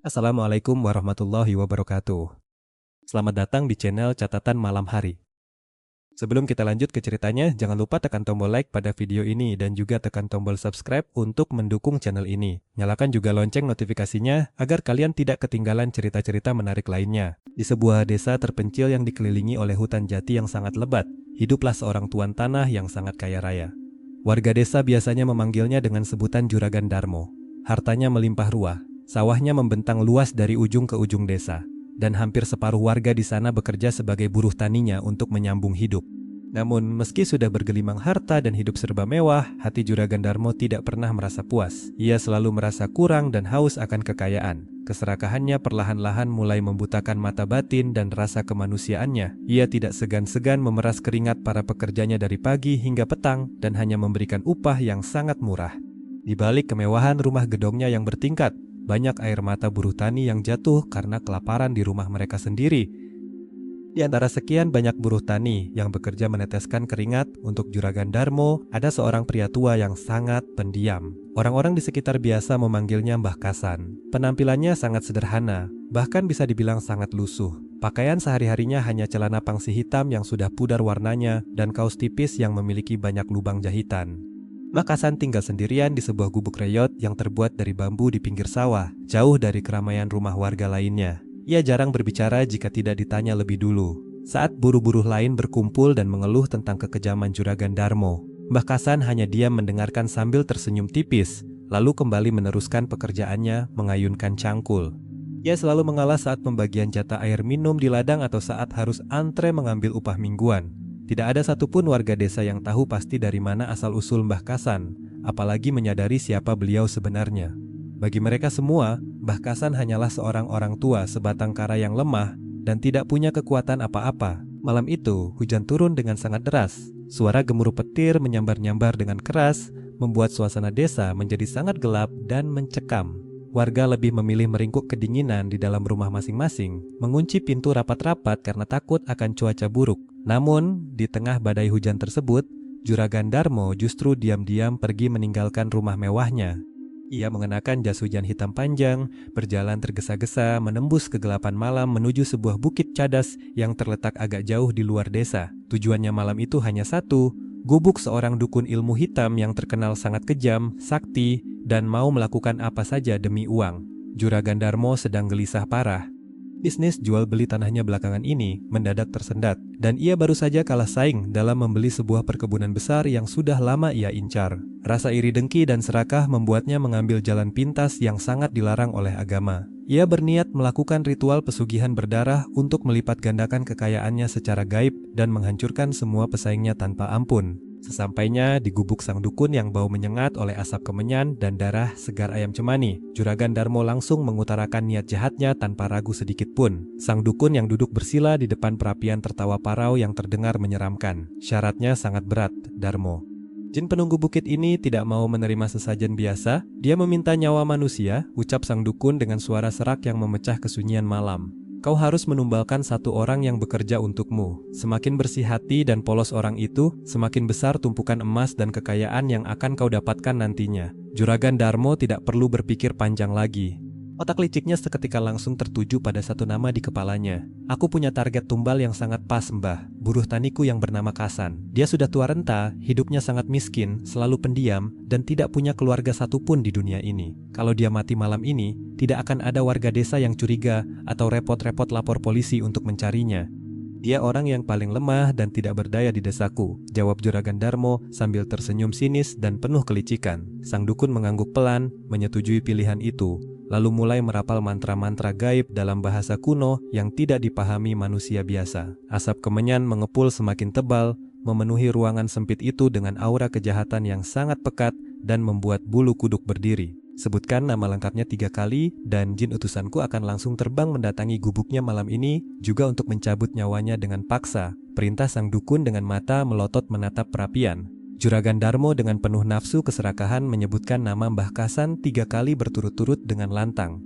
Assalamualaikum warahmatullahi wabarakatuh. Selamat datang di channel Catatan Malam Hari. Sebelum kita lanjut ke ceritanya, jangan lupa tekan tombol like pada video ini dan juga tekan tombol subscribe untuk mendukung channel ini. Nyalakan juga lonceng notifikasinya agar kalian tidak ketinggalan cerita-cerita menarik lainnya. Di sebuah desa terpencil yang dikelilingi oleh hutan jati yang sangat lebat, hiduplah seorang tuan tanah yang sangat kaya raya. Warga desa biasanya memanggilnya dengan sebutan Juragan Darmo. Hartanya melimpah ruah. Sawahnya membentang luas dari ujung ke ujung desa, dan hampir separuh warga di sana bekerja sebagai buruh taninya untuk menyambung hidup. Namun, meski sudah bergelimang harta dan hidup serba mewah, hati Juragan Darmo tidak pernah merasa puas. Ia selalu merasa kurang dan haus akan kekayaan. Keserakahannya perlahan-lahan mulai membutakan mata batin dan rasa kemanusiaannya. Ia tidak segan-segan memeras keringat para pekerjanya dari pagi hingga petang dan hanya memberikan upah yang sangat murah. Di balik kemewahan rumah gedongnya yang bertingkat, banyak air mata buruh tani yang jatuh karena kelaparan di rumah mereka sendiri. Di antara sekian banyak buruh tani yang bekerja meneteskan keringat untuk Juragan Darmo, ada seorang pria tua yang sangat pendiam. Orang-orang di sekitar biasa memanggilnya Mbah Kasan. Penampilannya sangat sederhana, bahkan bisa dibilang sangat lusuh. Pakaian sehari-harinya hanya celana pangsi hitam yang sudah pudar warnanya dan kaos tipis yang memiliki banyak lubang jahitan. Mbah Kasan tinggal sendirian di sebuah gubuk reyot yang terbuat dari bambu di pinggir sawah, jauh dari keramaian rumah warga lainnya. Ia jarang berbicara jika tidak ditanya lebih dulu. Saat buruh-buruh lain berkumpul dan mengeluh tentang kekejaman Juragan Darmo, Mbah Kasan hanya diam mendengarkan sambil tersenyum tipis, lalu kembali meneruskan pekerjaannya mengayunkan cangkul. Ia selalu mengalah saat pembagian jatah air minum di ladang atau saat harus antre mengambil upah mingguan. Tidak ada satupun warga desa yang tahu pasti dari mana asal-usul Mbah Kasan, apalagi menyadari siapa beliau sebenarnya. Bagi mereka semua, Mbah Kasan hanyalah seorang orang tua sebatang kara yang lemah dan tidak punya kekuatan apa-apa. Malam itu, hujan turun dengan sangat deras. Suara gemuruh petir menyambar-nyambar dengan keras, membuat suasana desa menjadi sangat gelap dan mencekam. Warga lebih memilih meringkuk kedinginan di dalam rumah masing-masing, mengunci pintu rapat-rapat karena takut akan cuaca buruk. Namun, di tengah badai hujan tersebut, Juragan Darmo justru diam-diam pergi meninggalkan rumah mewahnya. Ia mengenakan jas hujan hitam panjang, berjalan tergesa-gesa menembus kegelapan malam menuju sebuah bukit cadas yang terletak agak jauh di luar desa. Tujuannya malam itu hanya satu, gubuk seorang dukun ilmu hitam yang terkenal sangat kejam, sakti, dan mau melakukan apa saja demi uang. Juragan Darmo sedang gelisah parah. Bisnis jual beli tanahnya belakangan ini mendadak tersendat, dan ia baru saja kalah saing dalam membeli sebuah perkebunan besar yang sudah lama ia incar. Rasa iri dengki dan serakah membuatnya mengambil jalan pintas yang sangat dilarang oleh agama. Ia berniat melakukan ritual pesugihan berdarah untuk melipat gandakan kekayaannya secara gaib dan menghancurkan semua pesaingnya tanpa ampun. Sesampainya di gubuk sang dukun yang bau menyengat oleh asap kemenyan dan darah segar ayam cemani, Juragan Darmo langsung mengutarakan niat jahatnya tanpa ragu sedikit pun. Sang dukun yang duduk bersila di depan perapian tertawa parau yang terdengar menyeramkan. Syaratnya sangat berat, Darmo. Jin penunggu bukit ini tidak mau menerima sesajen biasa. Dia meminta nyawa manusia, ucap sang dukun dengan suara serak yang memecah kesunyian malam. Kau harus menumbalkan satu orang yang bekerja untukmu. Semakin bersih hati dan polos orang itu, semakin besar tumpukan emas dan kekayaan yang akan kau dapatkan nantinya. Juragan Darmo tidak perlu berpikir panjang lagi. Otak liciknya seketika langsung tertuju pada satu nama di kepalanya. Aku punya target tumbal yang sangat pas, Mbah. Buruh taniku yang bernama Kasan. Dia sudah tua renta, hidupnya sangat miskin, selalu pendiam, dan tidak punya keluarga satupun di dunia ini. Kalau dia mati malam ini, tidak akan ada warga desa yang curiga atau repot-repot lapor polisi untuk mencarinya. Dia orang yang paling lemah dan tidak berdaya di desaku, jawab Juragan Darmo sambil tersenyum sinis dan penuh kelicikan. Sang dukun mengangguk pelan, menyetujui pilihan itu, lalu mulai merapal mantra-mantra gaib dalam bahasa kuno yang tidak dipahami manusia biasa. Asap kemenyan mengepul semakin tebal, memenuhi ruangan sempit itu dengan aura kejahatan yang sangat pekat dan membuat bulu kuduk berdiri. Sebutkan nama lengkapnya 3 kali dan jin utusanku akan langsung terbang mendatangi gubuknya malam ini juga untuk mencabut nyawanya dengan paksa. Perintah sang dukun dengan mata melotot menatap perapian. Juragan Darmo dengan penuh nafsu keserakahan menyebutkan nama Mbah Kasan 3 kali berturut-turut dengan lantang.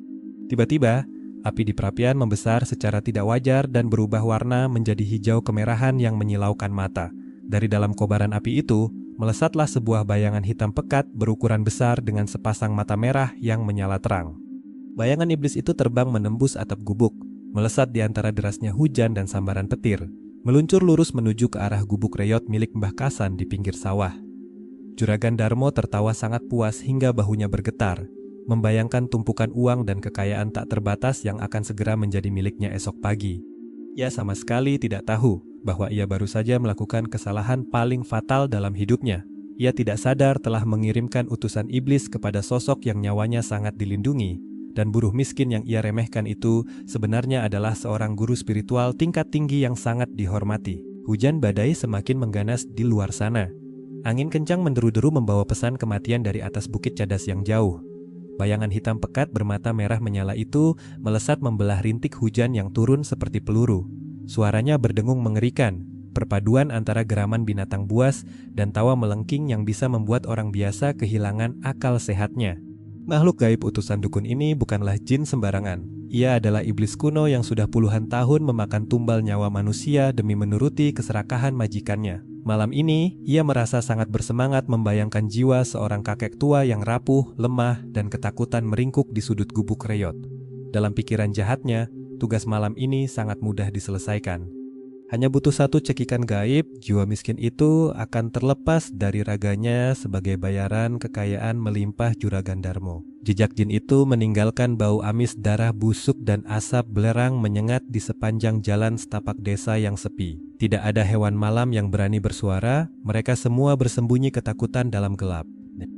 Tiba-tiba, api di perapian membesar secara tidak wajar dan berubah warna menjadi hijau kemerahan yang menyilaukan mata. Dari dalam kobaran api itu, melesatlah sebuah bayangan hitam pekat berukuran besar dengan sepasang mata merah yang menyala terang. Bayangan iblis itu terbang menembus atap gubuk, melesat di antara derasnya hujan dan sambaran petir, meluncur lurus menuju ke arah gubuk reyot milik Mbah Kasan di pinggir sawah. Juragan Darmo tertawa sangat puas hingga bahunya bergetar, membayangkan tumpukan uang dan kekayaan tak terbatas yang akan segera menjadi miliknya esok pagi. Ia sama sekali tidak tahu bahwa ia baru saja melakukan kesalahan paling fatal dalam hidupnya. Ia tidak sadar telah mengirimkan utusan iblis kepada sosok yang nyawanya sangat dilindungi, dan buruh miskin yang ia remehkan itu sebenarnya adalah seorang guru spiritual tingkat tinggi yang sangat dihormati. Hujan badai semakin mengganas di luar sana. Angin kencang menderu-deru membawa pesan kematian dari atas bukit cadas yang jauh. Bayangan hitam pekat bermata merah menyala itu melesat membelah rintik hujan yang turun seperti peluru. Suaranya berdengung mengerikan, perpaduan antara geraman binatang buas dan tawa melengking yang bisa membuat orang biasa kehilangan akal sehatnya. Makhluk gaib utusan dukun ini bukanlah jin sembarangan. Ia adalah iblis kuno yang sudah puluhan tahun memakan tumbal nyawa manusia demi menuruti keserakahan majikannya. Malam ini, ia merasa sangat bersemangat membayangkan jiwa seorang kakek tua yang rapuh, lemah, dan ketakutan meringkuk di sudut gubuk reyot. Dalam pikiran jahatnya, tugas malam ini sangat mudah diselesaikan. Hanya butuh satu cekikan gaib, jiwa miskin itu akan terlepas dari raganya sebagai bayaran kekayaan melimpah Juragan Darmo. Jejak jin itu meninggalkan bau amis darah busuk dan asap belerang menyengat di sepanjang jalan setapak desa yang sepi. Tidak ada hewan malam yang berani bersuara, mereka semua bersembunyi ketakutan dalam gelap.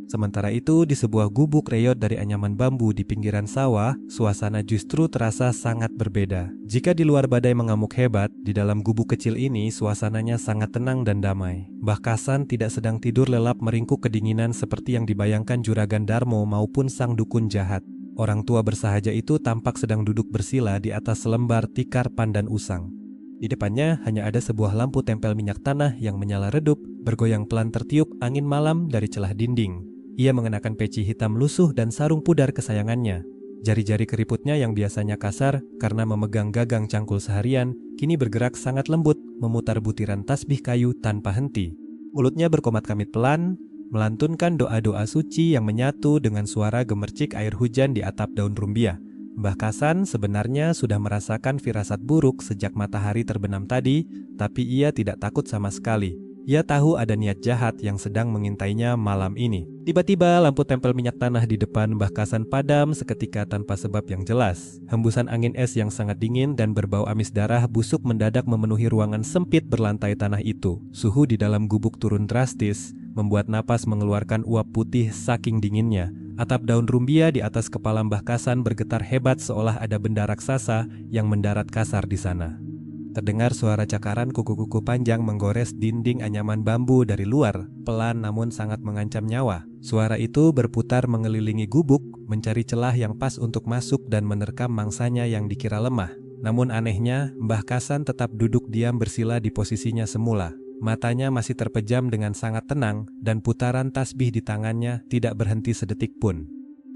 Sementara itu, di sebuah gubuk reyot dari anyaman bambu di pinggiran sawah, suasana justru terasa sangat berbeda. Jika di luar badai mengamuk hebat, di dalam gubuk kecil ini suasananya sangat tenang dan damai. Mbah Kasan tidak sedang tidur lelap meringkuk kedinginan seperti yang dibayangkan Juragan Darmo maupun sang dukun jahat. Orang tua bersahaja itu tampak sedang duduk bersila di atas selembar tikar pandan usang. Di depannya hanya ada sebuah lampu tempel minyak tanah yang menyala redup, bergoyang pelan tertiup angin malam dari celah dinding. Ia mengenakan peci hitam lusuh dan sarung pudar kesayangannya. Jari-jari keriputnya yang biasanya kasar karena memegang gagang cangkul seharian, kini bergerak sangat lembut, memutar butiran tasbih kayu tanpa henti. Mulutnya berkomat-kamit pelan, melantunkan doa-doa suci yang menyatu dengan suara gemercik air hujan di atap daun rumbia. Mbah Kasan sebenarnya sudah merasakan firasat buruk sejak matahari terbenam tadi, tapi ia tidak takut sama sekali. Ia tahu ada niat jahat yang sedang mengintainya malam ini. Tiba-tiba lampu tempel minyak tanah di depan Mbah Kasan padam seketika tanpa sebab yang jelas. Hembusan angin es yang sangat dingin dan berbau amis darah busuk mendadak memenuhi ruangan sempit berlantai tanah itu. Suhu di dalam gubuk turun drastis, membuat napas mengeluarkan uap putih saking dinginnya. Atap daun rumbia di atas kepala Mbah Kasan bergetar hebat seolah ada benda raksasa yang mendarat kasar di sana. Terdengar suara cakaran kuku-kuku panjang menggores dinding anyaman bambu dari luar, pelan namun sangat mengancam nyawa. Suara itu berputar mengelilingi gubuk, mencari celah yang pas untuk masuk dan menerkam mangsanya yang dikira lemah. Namun anehnya, Mbah Kasan tetap duduk diam bersila di posisinya semula. Matanya masih terpejam dengan sangat tenang dan putaran tasbih di tangannya tidak berhenti sedetik pun.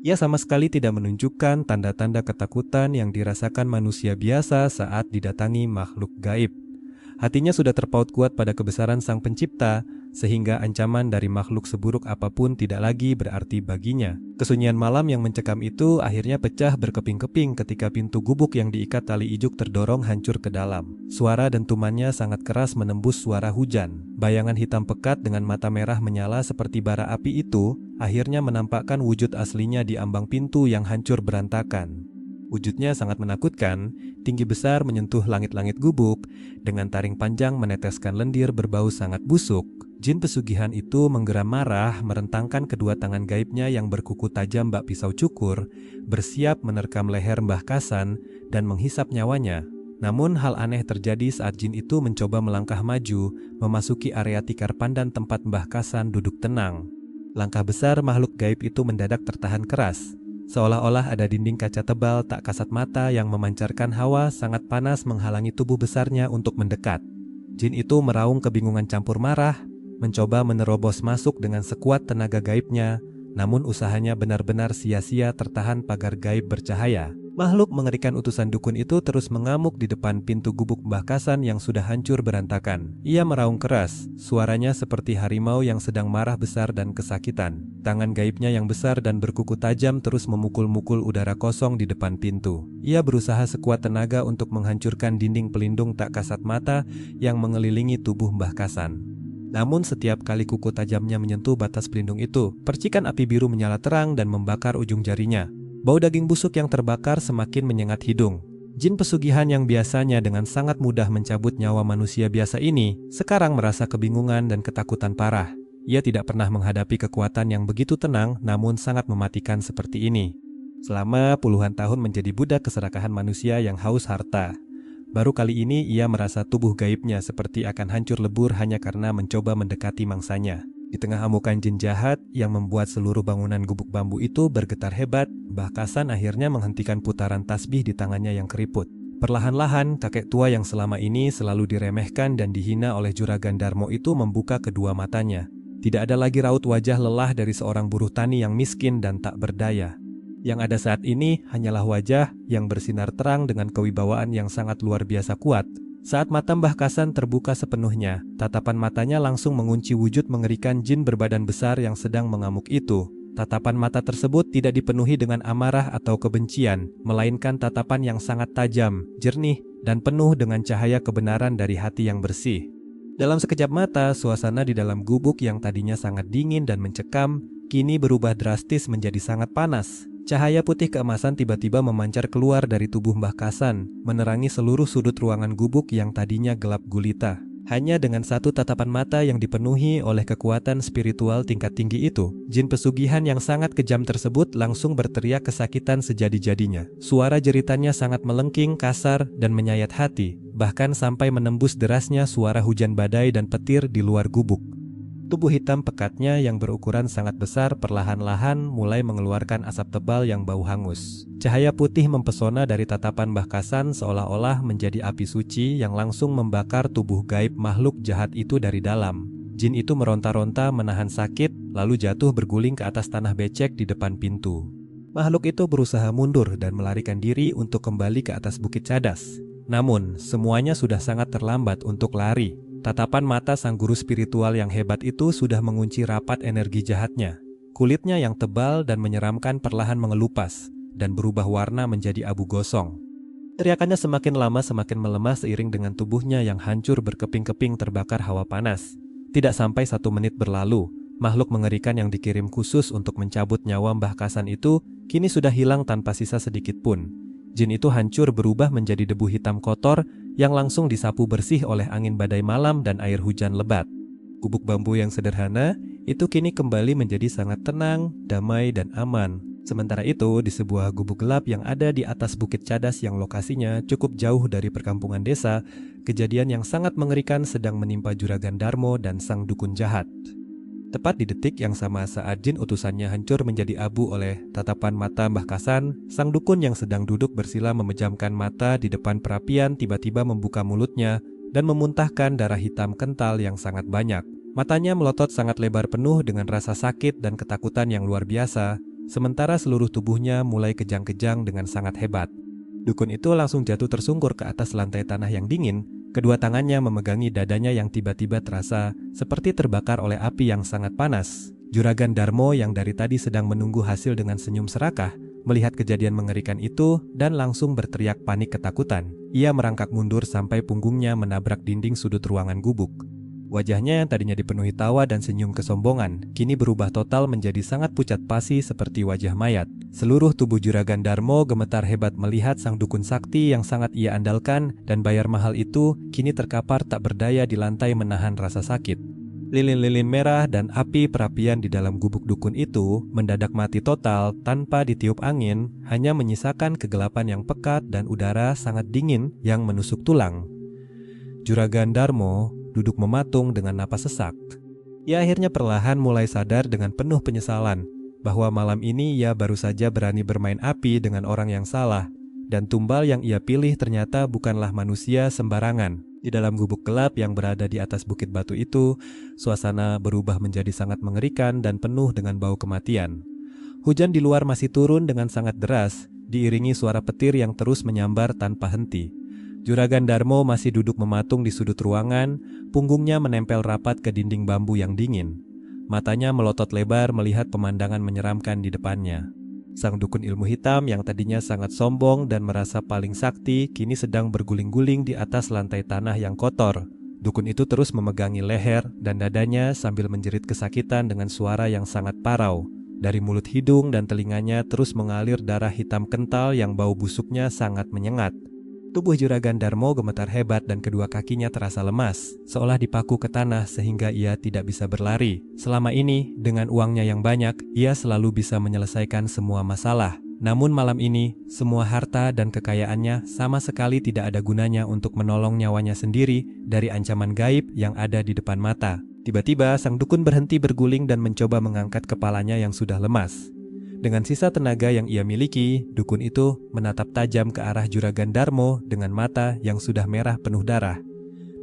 Ia sama sekali tidak menunjukkan tanda-tanda ketakutan yang dirasakan manusia biasa saat didatangi makhluk gaib. Hatinya sudah terpaut kuat pada kebesaran Sang Pencipta, sehingga ancaman dari makhluk seburuk apapun tidak lagi berarti baginya. Kesunyian malam yang mencekam itu akhirnya pecah berkeping-keping ketika pintu gubuk yang diikat tali ijuk terdorong hancur ke dalam. Suara dentumannya sangat keras menembus suara hujan. Bayangan hitam pekat dengan mata merah menyala seperti bara api itu akhirnya menampakkan wujud aslinya di ambang pintu yang hancur berantakan. Wujudnya sangat menakutkan, tinggi besar menyentuh langit-langit gubuk, dengan taring panjang meneteskan lendir berbau sangat busuk. Jin pesugihan itu menggeram marah, merentangkan kedua tangan gaibnya yang berkuku tajam bak pisau cukur, bersiap menerkam leher Mbah Kasan dan menghisap nyawanya. Namun hal aneh terjadi saat jin itu mencoba melangkah maju, memasuki area tikar pandan tempat Mbah Kasan duduk tenang. Langkah besar makhluk gaib itu mendadak tertahan keras. Seolah-olah ada dinding kaca tebal tak kasat mata yang memancarkan hawa sangat panas menghalangi tubuh besarnya untuk mendekat. Jin itu meraung kebingungan campur marah, mencoba menerobos masuk dengan sekuat tenaga gaibnya, namun usahanya benar-benar sia-sia tertahan pagar gaib bercahaya. Makhluk mengerikan utusan dukun itu terus mengamuk di depan pintu gubuk Mbah Kasan yang sudah hancur berantakan. Ia meraung keras, suaranya seperti harimau yang sedang marah besar dan kesakitan. Tangan gaibnya yang besar dan berkuku tajam terus memukul-mukul udara kosong di depan pintu. Ia berusaha sekuat tenaga untuk menghancurkan dinding pelindung tak kasat mata yang mengelilingi tubuh Mbah Kasan. Namun setiap kali kuku tajamnya menyentuh batas pelindung itu, percikan api biru menyala terang dan membakar ujung jarinya. Bau daging busuk yang terbakar semakin menyengat hidung. Jin pesugihan yang biasanya dengan sangat mudah mencabut nyawa manusia biasa ini, sekarang merasa kebingungan dan ketakutan parah. Ia tidak pernah menghadapi kekuatan yang begitu tenang namun sangat mematikan seperti ini. Selama puluhan tahun menjadi budak keserakahan manusia yang haus harta. Baru kali ini ia merasa tubuh gaibnya seperti akan hancur lebur hanya karena mencoba mendekati mangsanya. Di tengah amukan jin jahat yang membuat seluruh bangunan gubuk bambu itu bergetar hebat, Mbah Kasan akhirnya menghentikan putaran tasbih di tangannya yang keriput. Perlahan-lahan, kakek tua yang selama ini selalu diremehkan dan dihina oleh Juragan Darmo itu membuka kedua matanya. Tidak ada lagi raut wajah lelah dari seorang buruh tani yang miskin dan tak berdaya. Yang ada saat ini hanyalah wajah yang bersinar terang dengan kewibawaan yang sangat luar biasa kuat. Saat mata Mbah Kasan terbuka sepenuhnya, tatapan matanya langsung mengunci wujud mengerikan jin berbadan besar yang sedang mengamuk itu. Tatapan mata tersebut tidak dipenuhi dengan amarah atau kebencian, melainkan tatapan yang sangat tajam, jernih, dan penuh dengan cahaya kebenaran dari hati yang bersih. Dalam sekejap mata, suasana di dalam gubuk yang tadinya sangat dingin dan mencekam, kini berubah drastis menjadi sangat panas. Cahaya putih keemasan tiba-tiba memancar keluar dari tubuh Mbah Kasan, menerangi seluruh sudut ruangan gubuk yang tadinya gelap gulita. Hanya dengan satu tatapan mata yang dipenuhi oleh kekuatan spiritual tingkat tinggi itu, jin pesugihan yang sangat kejam tersebut langsung berteriak kesakitan sejadi-jadinya. Suara jeritannya sangat melengking, kasar, dan menyayat hati, bahkan sampai menembus derasnya suara hujan badai dan petir di luar gubuk. Tubuh hitam pekatnya yang berukuran sangat besar perlahan-lahan mulai mengeluarkan asap tebal yang bau hangus. Cahaya putih mempesona dari tatapan Mbah Kasan seolah-olah menjadi api suci yang langsung membakar tubuh gaib makhluk jahat itu dari dalam. Jin itu meronta-ronta menahan sakit, lalu jatuh berguling ke atas tanah becek di depan pintu. Makhluk itu berusaha mundur dan melarikan diri untuk kembali ke atas Bukit Cadas. Namun, semuanya sudah sangat terlambat untuk lari. Tatapan mata sang guru spiritual yang hebat itu sudah mengunci rapat energi jahatnya. Kulitnya yang tebal dan menyeramkan perlahan mengelupas dan berubah warna menjadi abu gosong. Teriakannya semakin lama semakin melemah seiring dengan tubuhnya yang hancur berkeping-keping terbakar hawa panas. Tidak sampai 1 menit berlalu, makhluk mengerikan yang dikirim khusus untuk mencabut nyawa Mbah Kasan itu kini sudah hilang tanpa sisa sedikit pun. Jin itu hancur berubah menjadi debu hitam kotor yang langsung disapu bersih oleh angin badai malam dan air hujan lebat. Gubuk bambu yang sederhana itu kini kembali menjadi sangat tenang, damai, dan aman. Sementara itu, di sebuah gubuk gelap yang ada di atas Bukit Cadas yang lokasinya cukup jauh dari perkampungan desa, kejadian yang sangat mengerikan sedang menimpa Juragan Darmo dan sang dukun jahat. Tepat di detik yang sama saat jin utusannya hancur menjadi abu oleh tatapan mata Mbah Kasan, sang dukun yang sedang duduk bersila memejamkan mata di depan perapian tiba-tiba membuka mulutnya dan memuntahkan darah hitam kental yang sangat banyak. Matanya melotot sangat lebar penuh dengan rasa sakit dan ketakutan yang luar biasa, sementara seluruh tubuhnya mulai kejang-kejang dengan sangat hebat. Dukun itu langsung jatuh tersungkur ke atas lantai tanah yang dingin. Kedua tangannya memegangi dadanya yang tiba-tiba terasa seperti terbakar oleh api yang sangat panas. Juragan Darmo yang dari tadi sedang menunggu hasil dengan senyum serakah, melihat kejadian mengerikan itu dan langsung berteriak panik ketakutan. Ia merangkak mundur sampai punggungnya menabrak dinding sudut ruangan gubuk. Wajahnya yang tadinya dipenuhi tawa dan senyum kesombongan, kini berubah total menjadi sangat pucat pasi seperti wajah mayat. Seluruh tubuh Juragan Darmo gemetar hebat melihat sang dukun sakti yang sangat ia andalkan dan bayar mahal itu kini terkapar tak berdaya di lantai menahan rasa sakit. Lilin-lilin merah dan api perapian di dalam gubuk dukun itu mendadak mati total tanpa ditiup angin, hanya menyisakan kegelapan yang pekat dan udara sangat dingin yang menusuk tulang. Juragan Darmo duduk mematung dengan napas sesak. Ia akhirnya perlahan mulai sadar dengan penuh penyesalan bahwa malam ini ia baru saja berani bermain api dengan orang yang salah, dan tumbal yang ia pilih ternyata bukanlah manusia sembarangan. Di dalam gubuk gelap yang berada di atas bukit batu itu, suasana berubah menjadi sangat mengerikan dan penuh dengan bau kematian. Hujan di luar masih turun dengan sangat deras, diiringi suara petir yang terus menyambar tanpa henti. Juragan Darmo masih duduk mematung di sudut ruangan, punggungnya menempel rapat ke dinding bambu yang dingin. Matanya melotot lebar melihat pemandangan menyeramkan di depannya. Sang dukun ilmu hitam yang tadinya sangat sombong dan merasa paling sakti, kini sedang berguling-guling di atas lantai tanah yang kotor. Dukun itu terus memegangi leher dan dadanya sambil menjerit kesakitan dengan suara yang sangat parau. Dari mulut, hidung, dan telinganya terus mengalir darah hitam kental yang bau busuknya sangat menyengat. Tubuh Juragan Darmo gemetar hebat dan kedua kakinya terasa lemas, seolah dipaku ke tanah sehingga ia tidak bisa berlari. Selama ini, dengan uangnya yang banyak, ia selalu bisa menyelesaikan semua masalah. Namun malam ini, semua harta dan kekayaannya sama sekali tidak ada gunanya untuk menolong nyawanya sendiri dari ancaman gaib yang ada di depan mata. Tiba-tiba, sang dukun berhenti berguling dan mencoba mengangkat kepalanya yang sudah lemas. Dengan sisa tenaga yang ia miliki, dukun itu menatap tajam ke arah Juragan Darmo dengan mata yang sudah merah penuh darah.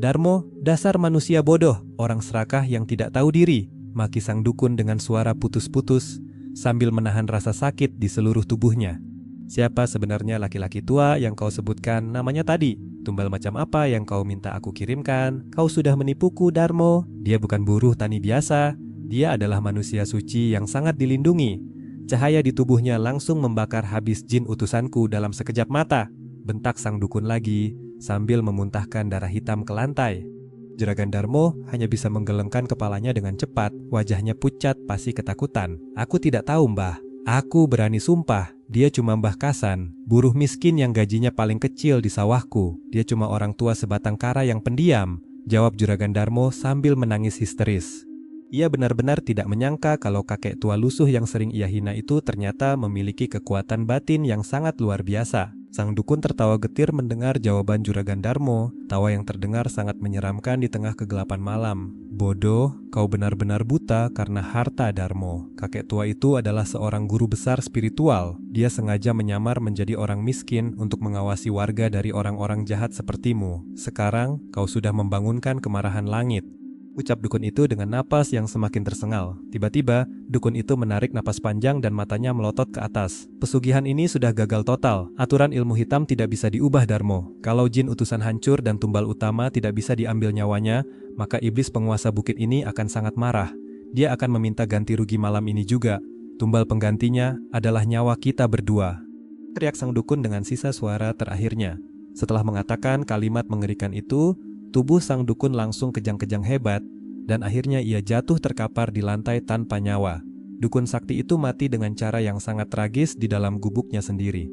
"Darmo, dasar manusia bodoh, orang serakah yang tidak tahu diri," maki sang dukun dengan suara putus-putus sambil menahan rasa sakit di seluruh tubuhnya. "Siapa sebenarnya laki-laki tua yang kau sebutkan namanya tadi? Tumbal macam apa yang kau minta aku kirimkan? Kau sudah menipuku, Darmo. Dia bukan buruh tani biasa. Dia adalah manusia suci yang sangat dilindungi. Cahaya di tubuhnya langsung membakar habis jin utusanku dalam sekejap mata," bentak sang dukun lagi sambil memuntahkan darah hitam ke lantai. Juragan Darmo hanya bisa menggelengkan kepalanya dengan cepat, wajahnya pucat pasti ketakutan. "Aku tidak tahu, Mbah. Aku berani sumpah, dia cuma Mbah Kasan, buruh miskin yang gajinya paling kecil di sawahku. Dia cuma orang tua sebatang kara yang pendiam," jawab Juragan Darmo sambil menangis histeris. Ia benar-benar tidak menyangka kalau kakek tua lusuh yang sering ia hina itu ternyata memiliki kekuatan batin yang sangat luar biasa. Sang dukun tertawa getir mendengar jawaban Juragan Darmo, tawa yang terdengar sangat menyeramkan di tengah kegelapan malam. "Bodoh, kau benar-benar buta karena harta, Darmo. Kakek tua itu adalah seorang guru besar spiritual. Dia sengaja menyamar menjadi orang miskin untuk mengawasi warga dari orang-orang jahat sepertimu. Sekarang, kau sudah membangunkan kemarahan langit," ucap dukun itu dengan napas yang semakin tersengal. Tiba-tiba, dukun itu menarik napas panjang dan matanya melotot ke atas. "Pesugihan ini sudah gagal total. Aturan ilmu hitam tidak bisa diubah, Darmo. Kalau jin utusan hancur dan tumbal utama tidak bisa diambil nyawanya, maka iblis penguasa bukit ini akan sangat marah. Dia akan meminta ganti rugi malam ini juga. Tumbal penggantinya adalah nyawa kita berdua," teriak sang dukun dengan sisa suara terakhirnya. Setelah mengatakan kalimat mengerikan itu, tubuh sang dukun langsung kejang-kejang hebat, dan akhirnya ia jatuh terkapar di lantai tanpa nyawa. Dukun sakti itu mati dengan cara yang sangat tragis di dalam gubuknya sendiri.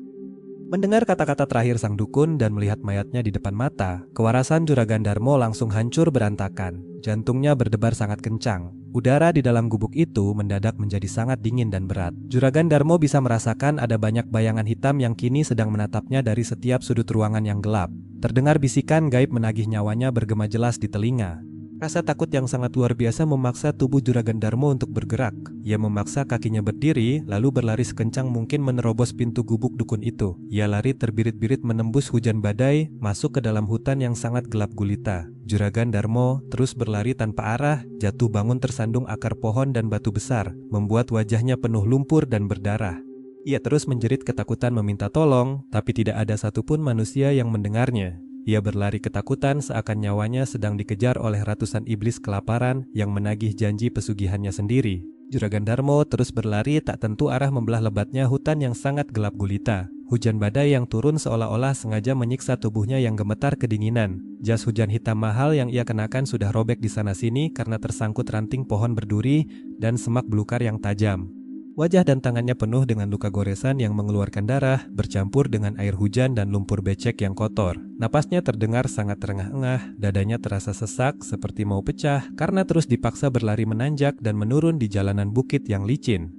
Mendengar kata-kata terakhir sang dukun dan melihat mayatnya di depan mata, kewarasan Juragan Darmo langsung hancur berantakan. Jantungnya berdebar sangat kencang. Udara di dalam gubuk itu mendadak menjadi sangat dingin dan berat. Juragan Darmo bisa merasakan ada banyak bayangan hitam yang kini sedang menatapnya dari setiap sudut ruangan yang gelap. Terdengar bisikan gaib menagih nyawanya bergema jelas di telinga. Rasa takut yang sangat luar biasa memaksa tubuh Juragan Darmo untuk bergerak. Ia memaksa kakinya berdiri, lalu berlari sekencang mungkin menerobos pintu gubuk dukun itu. Ia lari terbirit-birit menembus hujan badai, masuk ke dalam hutan yang sangat gelap gulita. Juragan Darmo terus berlari tanpa arah, jatuh bangun tersandung akar pohon dan batu besar, membuat wajahnya penuh lumpur dan berdarah. Ia terus menjerit ketakutan meminta tolong, tapi tidak ada satupun manusia yang mendengarnya. Ia berlari ketakutan seakan nyawanya sedang dikejar oleh ratusan iblis kelaparan yang menagih janji pesugihannya sendiri. Juragan Darmo terus berlari tak tentu arah membelah lebatnya hutan yang sangat gelap gulita. Hujan badai yang turun seolah-olah sengaja menyiksa tubuhnya yang gemetar kedinginan. Jas hujan hitam mahal yang ia kenakan sudah robek di sana-sini karena tersangkut ranting pohon berduri dan semak belukar yang tajam. Wajah dan tangannya penuh dengan luka goresan yang mengeluarkan darah, bercampur dengan air hujan dan lumpur becek yang kotor. Napasnya terdengar sangat terengah-engah, dadanya terasa sesak seperti mau pecah karena terus dipaksa berlari menanjak dan menurun di jalanan bukit yang licin.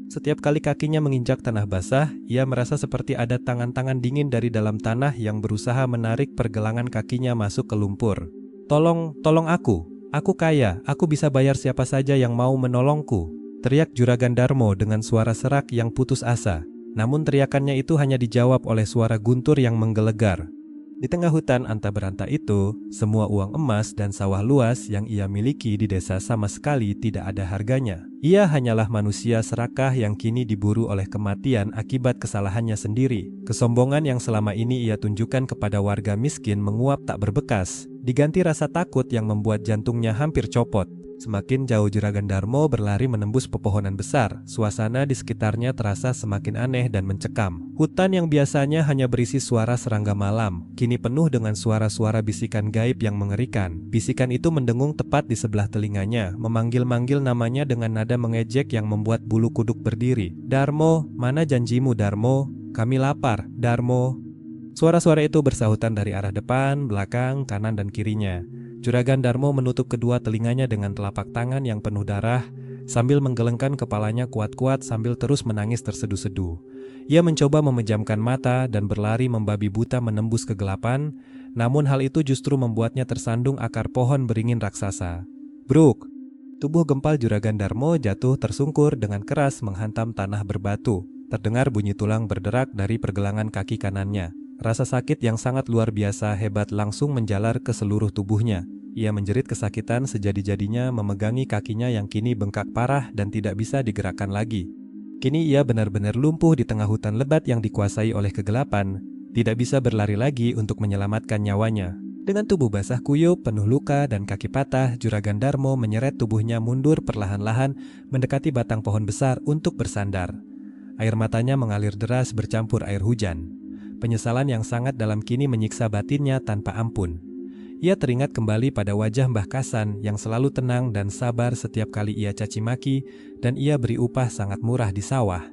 Setiap kali kakinya menginjak tanah basah, ia merasa seperti ada tangan-tangan dingin dari dalam tanah yang berusaha menarik pergelangan kakinya masuk ke lumpur. Tolong aku kaya, aku bisa bayar siapa saja yang mau menolongku," teriak Juragan Darmo dengan suara serak yang putus asa. Namun teriakannya itu hanya dijawab oleh suara guntur yang menggelegar. Di tengah hutan anta beranta itu, semua uang emas dan sawah luas yang ia miliki di desa sama sekali tidak ada harganya. Ia hanyalah manusia serakah yang kini diburu oleh kematian akibat kesalahannya sendiri. Kesombongan yang selama ini ia tunjukkan kepada warga miskin menguap tak berbekas, diganti rasa takut yang membuat jantungnya hampir copot. Semakin jauh Juragan Darmo berlari menembus pepohonan besar, suasana di sekitarnya terasa semakin aneh dan mencekam. Hutan yang biasanya hanya berisi suara serangga malam, kini penuh dengan suara-suara bisikan gaib yang mengerikan. Bisikan itu mendengung tepat di sebelah telinganya, memanggil-manggil namanya dengan nada mengejek yang membuat bulu kuduk berdiri. "Darmo, mana janjimu Darmo? Kami lapar, Darmo." Suara-suara itu bersahutan dari arah depan, belakang, kanan, dan kirinya. Juragan Darmo menutup kedua telinganya dengan telapak tangan yang penuh darah, sambil menggelengkan kepalanya kuat-kuat sambil terus menangis terseduh-seduh. Ia mencoba memejamkan mata dan berlari membabi buta menembus kegelapan, namun hal itu justru membuatnya tersandung akar pohon beringin raksasa. Bruk! Tubuh gempal Juragan Darmo jatuh tersungkur dengan keras menghantam tanah berbatu. Terdengar bunyi tulang berderak dari pergelangan kaki kanannya. Rasa sakit yang sangat luar biasa hebat langsung menjalar ke seluruh tubuhnya. Ia menjerit kesakitan sejadi-jadinya memegangi kakinya yang kini bengkak parah dan tidak bisa digerakkan lagi. Kini ia benar-benar lumpuh di tengah hutan lebat yang dikuasai oleh kegelapan, tidak bisa berlari lagi untuk menyelamatkan nyawanya. Dengan tubuh basah kuyup, penuh luka dan kaki patah, Juragan Darmo menyeret tubuhnya mundur perlahan-lahan mendekati batang pohon besar untuk bersandar. Air matanya mengalir deras bercampur air hujan. Penyesalan yang sangat dalam kini menyiksa batinnya tanpa ampun. Ia teringat kembali pada wajah Mbah Kasan yang selalu tenang dan sabar setiap kali ia caci maki dan ia beri upah sangat murah di sawah.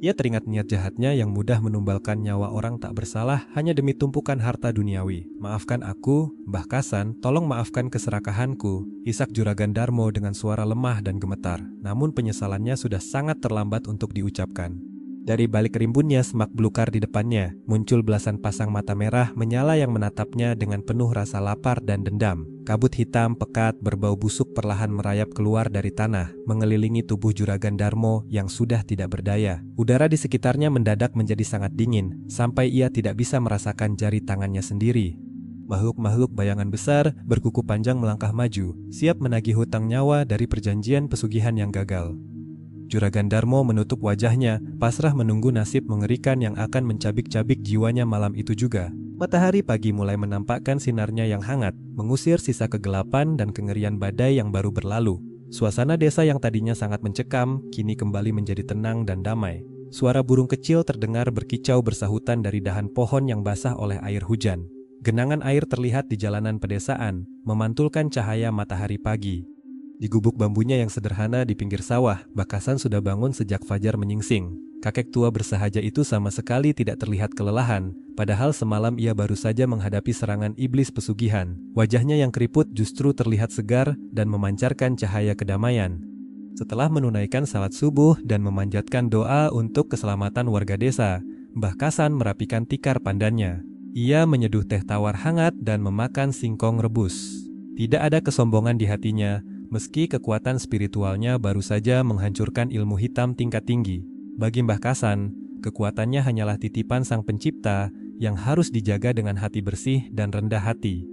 Ia teringat niat jahatnya yang mudah menumbalkan nyawa orang tak bersalah hanya demi tumpukan harta duniawi. "Maafkan aku, Mbah Kasan, tolong maafkan keserakahanku," isak Juragan Darmo dengan suara lemah dan gemetar. Namun penyesalannya sudah sangat terlambat untuk diucapkan. Dari balik rimbunnya semak belukar di depannya, muncul belasan pasang mata merah menyala yang menatapnya dengan penuh rasa lapar dan dendam. Kabut hitam pekat berbau busuk perlahan merayap keluar dari tanah, mengelilingi tubuh Juragan Darmo yang sudah tidak berdaya. Udara di sekitarnya mendadak menjadi sangat dingin, sampai ia tidak bisa merasakan jari tangannya sendiri. Makhluk-makhluk bayangan besar berkuku panjang melangkah maju, siap menagih hutang nyawa dari perjanjian pesugihan yang gagal. Juragan Darmo menutup wajahnya, pasrah menunggu nasib mengerikan yang akan mencabik-cabik jiwanya malam itu juga. Matahari pagi mulai menampakkan sinarnya yang hangat, mengusir sisa kegelapan dan kengerian badai yang baru berlalu. Suasana desa yang tadinya sangat mencekam, kini kembali menjadi tenang dan damai. Suara burung kecil terdengar berkicau bersahutan dari dahan pohon yang basah oleh air hujan. Genangan air terlihat di jalanan pedesaan, memantulkan cahaya matahari pagi. Di gubuk bambunya yang sederhana di pinggir sawah, Mbah Kasan sudah bangun sejak fajar menyingsing. Kakek tua bersahaja itu sama sekali tidak terlihat kelelahan, padahal semalam ia baru saja menghadapi serangan iblis pesugihan. Wajahnya yang keriput justru terlihat segar dan memancarkan cahaya kedamaian. Setelah menunaikan salat subuh dan memanjatkan doa untuk keselamatan warga desa, Mbah Kasan merapikan tikar pandannya. Ia menyeduh teh tawar hangat dan memakan singkong rebus. Tidak ada kesombongan di hatinya, meski kekuatan spiritualnya baru saja menghancurkan ilmu hitam tingkat tinggi. Bagi Mbah Kasan, kekuatannya hanyalah titipan Sang Pencipta yang harus dijaga dengan hati bersih dan rendah hati.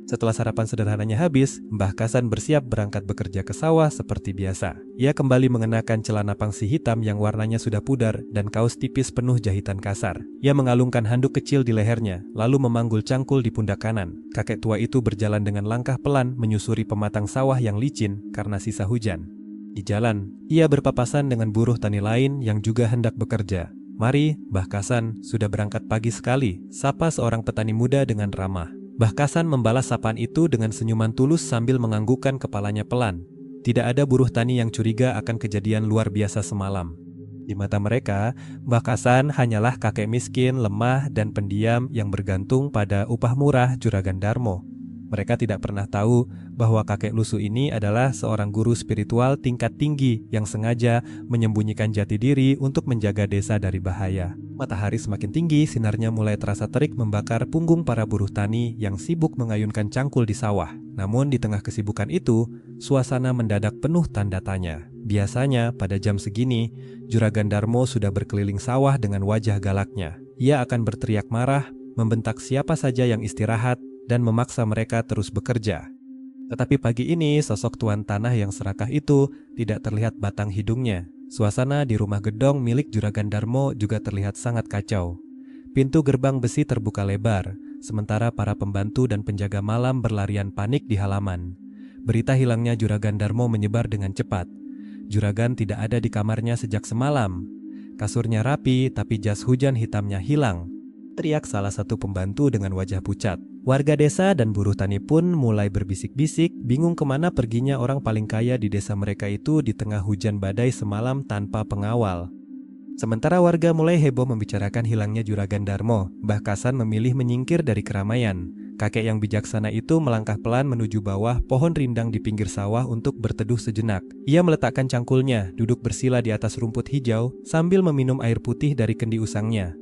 Setelah sarapan sederhananya habis, Mbah Kasan bersiap berangkat bekerja ke sawah seperti biasa. Ia kembali mengenakan celana pangsi hitam yang warnanya sudah pudar dan kaos tipis penuh jahitan kasar. Ia mengalungkan handuk kecil di lehernya, lalu memanggul cangkul di pundak kanan. Kakek tua itu berjalan dengan langkah pelan menyusuri pematang sawah yang licin karena sisa hujan. Di jalan, ia berpapasan dengan buruh tani lain yang juga hendak bekerja. "Mari, Mbah Kasan, sudah berangkat pagi sekali," sapa seorang petani muda dengan ramah. Mbah Kasan membalas sapaan itu dengan senyuman tulus sambil menganggukkan kepalanya pelan. Tidak ada buruh tani yang curiga akan kejadian luar biasa semalam. Di mata mereka, Mbah Kasan hanyalah kakek miskin, lemah, dan pendiam yang bergantung pada upah murah Juragan Darmo. Mereka tidak pernah tahu bahwa kakek lusuh ini adalah seorang guru spiritual tingkat tinggi yang sengaja menyembunyikan jati diri untuk menjaga desa dari bahaya. Matahari semakin tinggi, sinarnya mulai terasa terik membakar punggung para buruh tani yang sibuk mengayunkan cangkul di sawah. Namun di tengah kesibukan itu, suasana mendadak penuh tanda tanya. Biasanya pada jam segini, Juragan Darmo sudah berkeliling sawah dengan wajah galaknya. Ia akan berteriak marah, membentak siapa saja yang istirahat, dan memaksa mereka terus bekerja. Tetapi pagi ini, sosok tuan tanah yang serakah itu tidak terlihat batang hidungnya. Suasana di rumah gedong milik Juragan Darmo juga terlihat sangat kacau. Pintu gerbang besi terbuka lebar, sementara para pembantu dan penjaga malam berlarian panik di halaman. Berita hilangnya Juragan Darmo menyebar dengan cepat. Juragan tidak ada di kamarnya sejak semalam. Kasurnya rapi, tapi jas hujan hitamnya hilang, teriak salah satu pembantu dengan wajah pucat. Warga desa dan buruh tani pun mulai berbisik-bisik, bingung kemana perginya orang paling kaya di desa mereka itu di tengah hujan badai semalam tanpa pengawal. Sementara warga mulai heboh membicarakan hilangnya Juragan Darmo, Mbah Kasan memilih menyingkir dari keramaian. Kakek yang bijaksana itu melangkah pelan menuju bawah pohon rindang di pinggir sawah untuk berteduh sejenak. Ia meletakkan cangkulnya, duduk bersila di atas rumput hijau sambil meminum air putih dari kendi usangnya.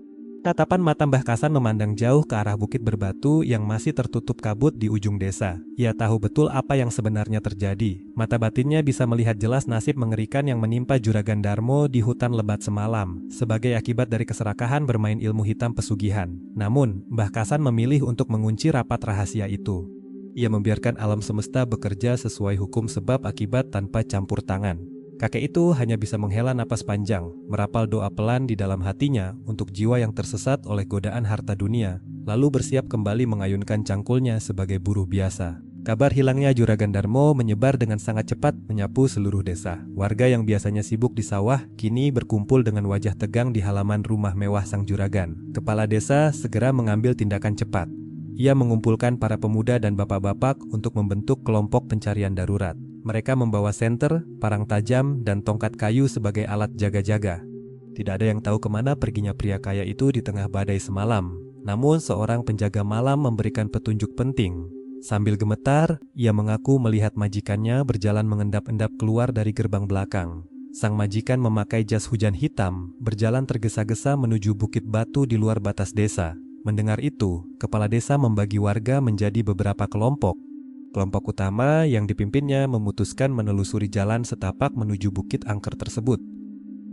Tatapan mata Mbah Kasan memandang jauh ke arah bukit berbatu yang masih tertutup kabut di ujung desa. Ia tahu betul apa yang sebenarnya terjadi. Mata batinnya bisa melihat jelas nasib mengerikan yang menimpa Juragan Darmo di hutan lebat semalam, sebagai akibat dari keserakahan bermain ilmu hitam pesugihan. Namun, Mbah Kasan memilih untuk mengunci rapat rahasia itu. Ia membiarkan alam semesta bekerja sesuai hukum sebab akibat tanpa campur tangan. Kakek itu hanya bisa menghela napas panjang, merapal doa pelan di dalam hatinya untuk jiwa yang tersesat oleh godaan harta dunia, lalu bersiap kembali mengayunkan cangkulnya sebagai buruh biasa. Kabar hilangnya Juragan Darmo menyebar dengan sangat cepat menyapu seluruh desa. Warga yang biasanya sibuk di sawah, kini berkumpul dengan wajah tegang di halaman rumah mewah sang juragan. Kepala desa segera mengambil tindakan cepat. Ia mengumpulkan para pemuda dan bapak-bapak untuk membentuk kelompok pencarian darurat. Mereka membawa senter, parang tajam, dan tongkat kayu sebagai alat jaga-jaga. Tidak ada yang tahu kemana perginya pria kaya itu di tengah badai semalam. Namun seorang penjaga malam memberikan petunjuk penting. Sambil gemetar, ia mengaku melihat majikannya berjalan mengendap-endap keluar dari gerbang belakang. Sang majikan memakai jas hujan hitam, berjalan tergesa-gesa menuju bukit batu di luar batas desa. Mendengar itu, kepala desa membagi warga menjadi beberapa kelompok. Kelompok utama yang dipimpinnya memutuskan menelusuri jalan setapak menuju bukit angker tersebut.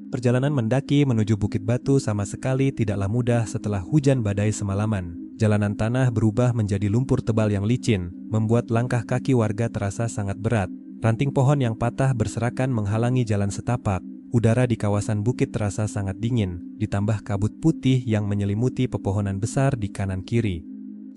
Perjalanan mendaki menuju Bukit Batu sama sekali tidaklah mudah setelah hujan badai semalaman. Jalanan tanah berubah menjadi lumpur tebal yang licin, membuat langkah kaki warga terasa sangat berat. Ranting pohon yang patah berserakan menghalangi jalan setapak. Udara di kawasan bukit terasa sangat dingin, ditambah kabut putih yang menyelimuti pepohonan besar di kanan kiri.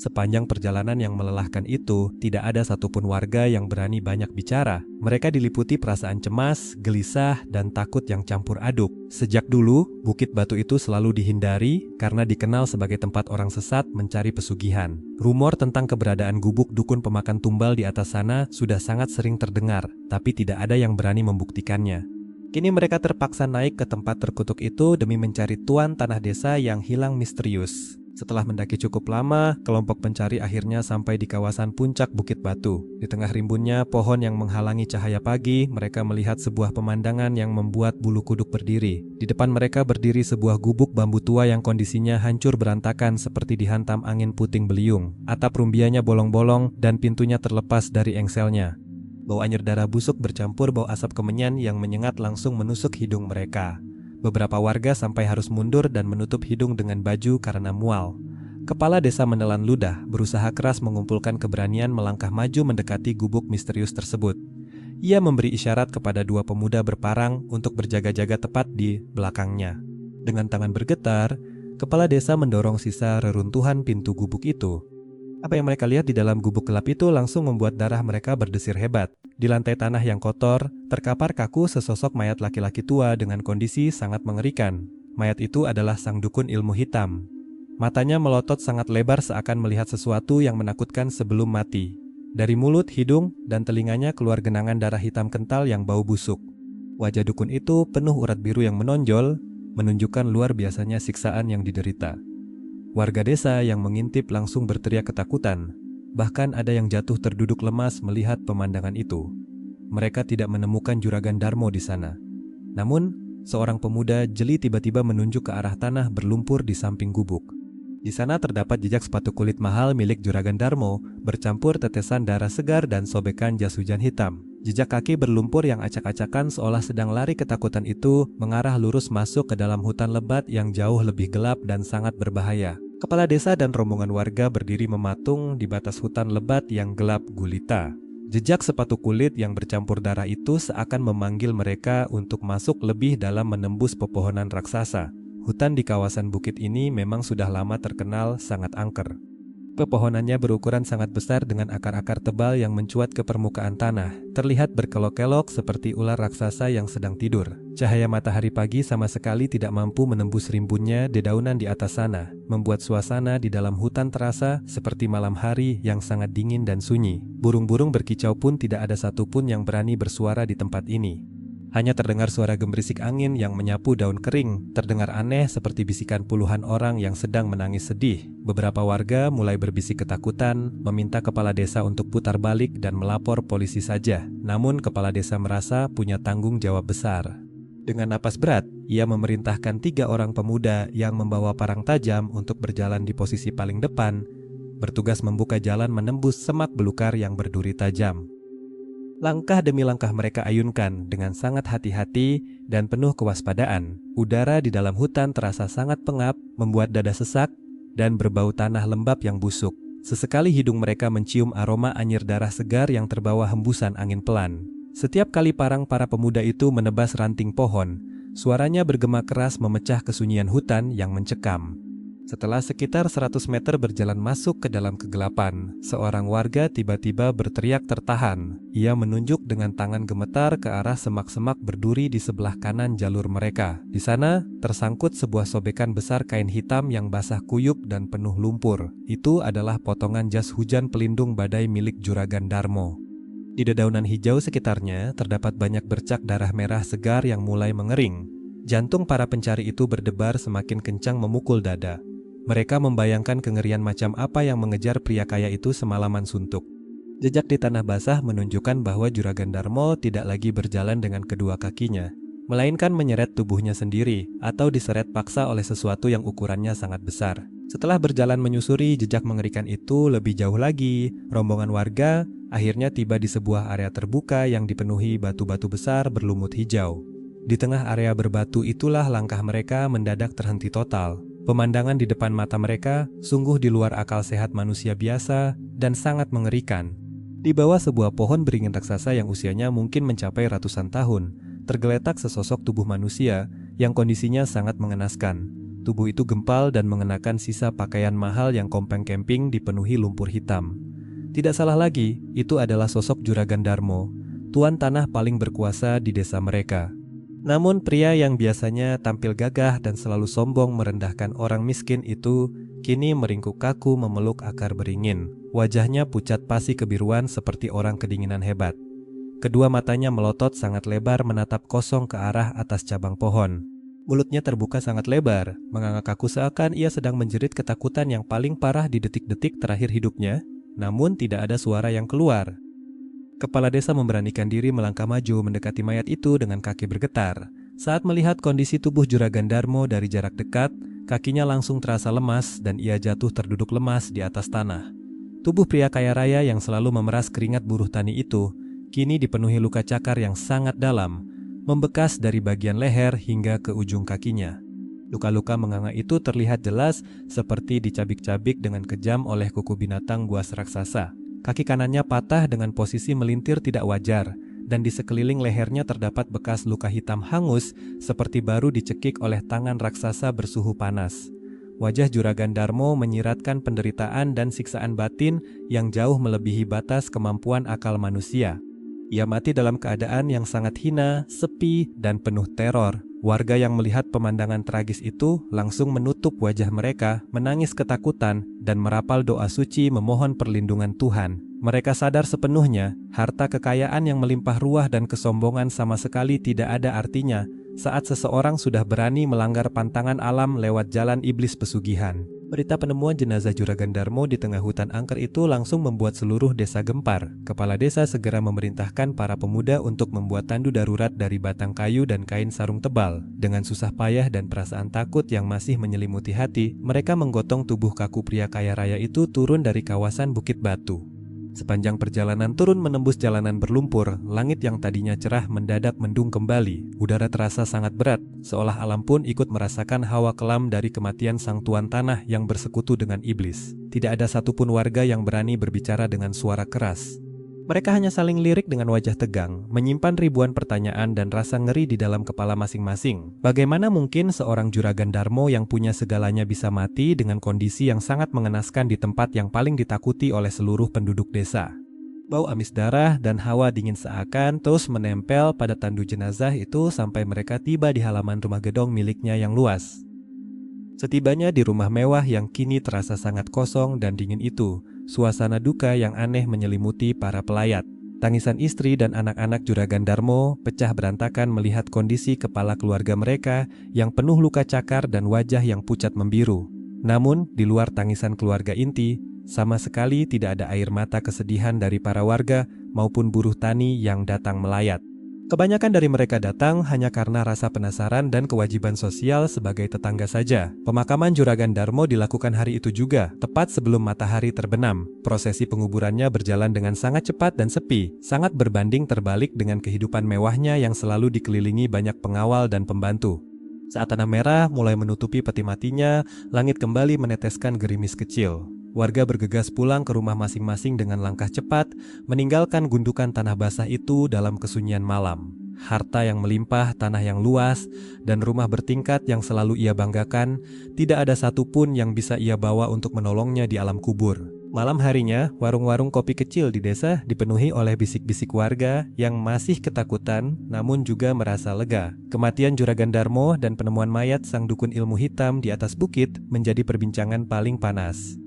Sepanjang perjalanan yang melelahkan itu, tidak ada satupun warga yang berani banyak bicara. Mereka diliputi perasaan cemas, gelisah, dan takut yang campur aduk. Sejak dulu, Bukit Batu itu selalu dihindari karena dikenal sebagai tempat orang sesat mencari pesugihan. Rumor tentang keberadaan gubuk dukun pemakan tumbal di atas sana sudah sangat sering terdengar, tapi tidak ada yang berani membuktikannya. Kini mereka terpaksa naik ke tempat terkutuk itu demi mencari tuan tanah desa yang hilang misterius. Setelah mendaki cukup lama, kelompok pencari akhirnya sampai di kawasan puncak Bukit Batu. Di tengah rimbunnya pohon yang menghalangi cahaya pagi, mereka melihat sebuah pemandangan yang membuat bulu kuduk berdiri. Di depan mereka berdiri sebuah gubuk bambu tua yang kondisinya hancur berantakan seperti dihantam angin puting beliung. Atap rumbianya bolong-bolong dan pintunya terlepas dari engselnya. Bau anyir darah busuk bercampur bau asap kemenyan yang menyengat langsung menusuk hidung mereka. Beberapa warga sampai harus mundur dan menutup hidung dengan baju karena mual. Kepala desa menelan ludah, berusaha keras mengumpulkan keberanian melangkah maju mendekati gubuk misterius tersebut. Ia memberi isyarat kepada dua pemuda berparang untuk berjaga-jaga tepat di belakangnya. Dengan tangan bergetar, kepala desa mendorong sisa reruntuhan pintu gubuk itu. Apa yang mereka lihat di dalam gubuk gelap itu langsung membuat darah mereka berdesir hebat. Di lantai tanah yang kotor, terkapar kaku sesosok mayat laki-laki tua dengan kondisi sangat mengerikan. Mayat itu adalah sang dukun ilmu hitam. Matanya melotot sangat lebar seakan melihat sesuatu yang menakutkan sebelum mati. Dari mulut, hidung, dan telinganya keluar genangan darah hitam kental yang bau busuk. Wajah dukun itu penuh urat biru yang menonjol, menunjukkan luar biasanya siksaan yang diderita. Warga desa yang mengintip langsung berteriak ketakutan. Bahkan ada yang jatuh terduduk lemas melihat pemandangan itu. Mereka tidak menemukan Juragan Darmo di sana. Namun, seorang pemuda jeli tiba-tiba menunjuk ke arah tanah berlumpur di samping gubuk. Di sana terdapat jejak sepatu kulit mahal milik Juragan Darmo, bercampur tetesan darah segar dan sobekan jas hujan hitam. Jejak kaki berlumpur yang acak-acakan seolah sedang lari ketakutan itu mengarah lurus masuk ke dalam hutan lebat yang jauh lebih gelap dan sangat berbahaya. Kepala desa dan rombongan warga berdiri mematung di batas hutan lebat yang gelap gulita. Jejak sepatu kulit yang bercampur darah itu seakan memanggil mereka untuk masuk lebih dalam menembus pepohonan raksasa. Hutan di kawasan bukit ini memang sudah lama terkenal sangat angker. Pepohonannya berukuran sangat besar dengan akar-akar tebal yang mencuat ke permukaan tanah, terlihat berkelok-kelok seperti ular raksasa yang sedang tidur. Cahaya matahari pagi sama sekali tidak mampu menembus rimbunnya dedaunan di atas sana, membuat suasana di dalam hutan terasa seperti malam hari yang sangat dingin dan sunyi. Burung-burung berkicau pun tidak ada satupun yang berani bersuara di tempat ini. Hanya terdengar suara gemerisik angin yang menyapu daun kering, terdengar aneh seperti bisikan puluhan orang yang sedang menangis sedih. Beberapa warga mulai berbisik ketakutan, meminta kepala desa untuk putar balik dan melapor polisi saja. Namun kepala desa merasa punya tanggung jawab besar. Dengan napas berat, ia memerintahkan 3 orang pemuda yang membawa parang tajam untuk berjalan di posisi paling depan, bertugas membuka jalan menembus semak belukar yang berduri tajam. Langkah demi langkah mereka ayunkan dengan sangat hati-hati dan penuh kewaspadaan. Udara di dalam hutan terasa sangat pengap, membuat dada sesak, dan berbau tanah lembab yang busuk. Sesekali hidung mereka mencium aroma anyir darah segar yang terbawa hembusan angin pelan. Setiap kali parang para pemuda itu menebas ranting pohon, suaranya bergema keras memecah kesunyian hutan yang mencekam. Setelah sekitar 100 meter berjalan masuk ke dalam kegelapan, seorang warga tiba-tiba berteriak tertahan. Ia menunjuk dengan tangan gemetar ke arah semak-semak berduri di sebelah kanan jalur mereka. Di sana, tersangkut sebuah sobekan besar kain hitam yang basah kuyup dan penuh lumpur. Itu adalah potongan jas hujan pelindung badai milik Juragan Darmo. Di dedaunan hijau sekitarnya, terdapat banyak bercak darah merah segar yang mulai mengering. Jantung para pencari itu berdebar semakin kencang memukul dada. Mereka membayangkan kengerian macam apa yang mengejar pria kaya itu semalaman suntuk. Jejak di tanah basah menunjukkan bahwa Juragan Darmo tidak lagi berjalan dengan kedua kakinya, melainkan menyeret tubuhnya sendiri atau diseret paksa oleh sesuatu yang ukurannya sangat besar. Setelah berjalan menyusuri jejak mengerikan itu lebih jauh lagi, rombongan warga akhirnya tiba di sebuah area terbuka yang dipenuhi batu-batu besar berlumut hijau. Di tengah area berbatu itulah langkah mereka mendadak terhenti total. Pemandangan di depan mata mereka sungguh di luar akal sehat manusia biasa dan sangat mengerikan. Di bawah sebuah pohon beringin raksasa yang usianya mungkin mencapai ratusan tahun, tergeletak sesosok tubuh manusia yang kondisinya sangat mengenaskan. Tubuh itu gempal dan mengenakan sisa pakaian mahal yang kompeng-kemping dipenuhi lumpur hitam. Tidak salah lagi, itu adalah sosok Juragan Darmo, tuan tanah paling berkuasa di desa mereka. Namun pria yang biasanya tampil gagah dan selalu sombong merendahkan orang miskin itu kini meringkuk kaku memeluk akar beringin. Wajahnya pucat pasi kebiruan seperti orang kedinginan hebat. Kedua matanya melotot sangat lebar menatap kosong ke arah atas cabang pohon. Mulutnya terbuka sangat lebar, menganga kaku seakan ia sedang menjerit ketakutan yang paling parah di detik-detik terakhir hidupnya, namun tidak ada suara yang keluar. Kepala desa memberanikan diri melangkah maju mendekati mayat itu dengan kaki bergetar. Saat melihat kondisi tubuh Juragan Darmo dari jarak dekat, kakinya langsung terasa lemas dan ia jatuh terduduk lemas di atas tanah. Tubuh pria kaya raya yang selalu memeras keringat buruh tani itu, kini dipenuhi luka cakar yang sangat dalam, membekas dari bagian leher hingga ke ujung kakinya. Luka-luka menganga itu terlihat jelas seperti dicabik-cabik dengan kejam oleh kuku binatang buas raksasa. Kaki kanannya patah dengan posisi melintir tidak wajar, dan di sekeliling lehernya terdapat bekas luka hitam hangus seperti baru dicekik oleh tangan raksasa bersuhu panas. Wajah Juragan Darmo menyiratkan penderitaan dan siksaan batin yang jauh melebihi batas kemampuan akal manusia. Ia mati dalam keadaan yang sangat hina, sepi, dan penuh teror. Warga yang melihat pemandangan tragis itu langsung menutup wajah mereka, menangis ketakutan, dan merapal doa suci memohon perlindungan Tuhan. Mereka sadar sepenuhnya, harta kekayaan yang melimpah ruah dan kesombongan sama sekali tidak ada artinya saat seseorang sudah berani melanggar pantangan alam lewat jalan iblis pesugihan. Berita penemuan jenazah Juragan Darmo di tengah hutan angker itu langsung membuat seluruh desa gempar. Kepala desa segera memerintahkan para pemuda untuk membuat tandu darurat dari batang kayu dan kain sarung tebal. Dengan susah payah dan perasaan takut yang masih menyelimuti hati, mereka menggotong tubuh kaku pria kaya raya itu turun dari kawasan Bukit Batu. Sepanjang perjalanan turun menembus jalanan berlumpur, langit yang tadinya cerah mendadak mendung kembali. Udara terasa sangat berat, seolah alam pun ikut merasakan hawa kelam dari kematian sang tuan tanah yang bersekutu dengan iblis. Tidak ada satupun warga yang berani berbicara dengan suara keras. Mereka hanya saling lirik dengan wajah tegang, menyimpan ribuan pertanyaan dan rasa ngeri di dalam kepala masing-masing. Bagaimana mungkin seorang Juragan Darmo yang punya segalanya bisa mati dengan kondisi yang sangat mengenaskan di tempat yang paling ditakuti oleh seluruh penduduk desa? Bau amis darah dan hawa dingin seakan terus menempel pada tandu jenazah itu sampai mereka tiba di halaman rumah gedong miliknya yang luas. Setibanya di rumah mewah yang kini terasa sangat kosong dan dingin itu, suasana duka yang aneh menyelimuti para pelayat. Tangisan istri dan anak-anak Juragan Darmo pecah berantakan melihat kondisi kepala keluarga mereka yang penuh luka cakar dan wajah yang pucat membiru. Namun, di luar tangisan keluarga inti, sama sekali tidak ada air mata kesedihan dari para warga maupun buruh tani yang datang melayat. Kebanyakan dari mereka datang hanya karena rasa penasaran dan kewajiban sosial sebagai tetangga saja. Pemakaman Juragan Darmo dilakukan hari itu juga, tepat sebelum matahari terbenam. Prosesi penguburannya berjalan dengan sangat cepat dan sepi, sangat berbanding terbalik dengan kehidupan mewahnya yang selalu dikelilingi banyak pengawal dan pembantu. Saat tanah merah mulai menutupi peti matinya, langit kembali meneteskan gerimis kecil. Warga bergegas pulang ke rumah masing-masing dengan langkah cepat, meninggalkan gundukan tanah basah itu dalam kesunyian malam. Harta yang melimpah, tanah yang luas, dan rumah bertingkat yang selalu ia banggakan, tidak ada satupun yang bisa ia bawa untuk menolongnya di alam kubur. Malam harinya, warung-warung kopi kecil di desa dipenuhi oleh bisik-bisik warga yang masih ketakutan namun juga merasa lega. Kematian Juragan Darmo dan penemuan mayat sang dukun ilmu hitam di atas bukit menjadi perbincangan paling panas.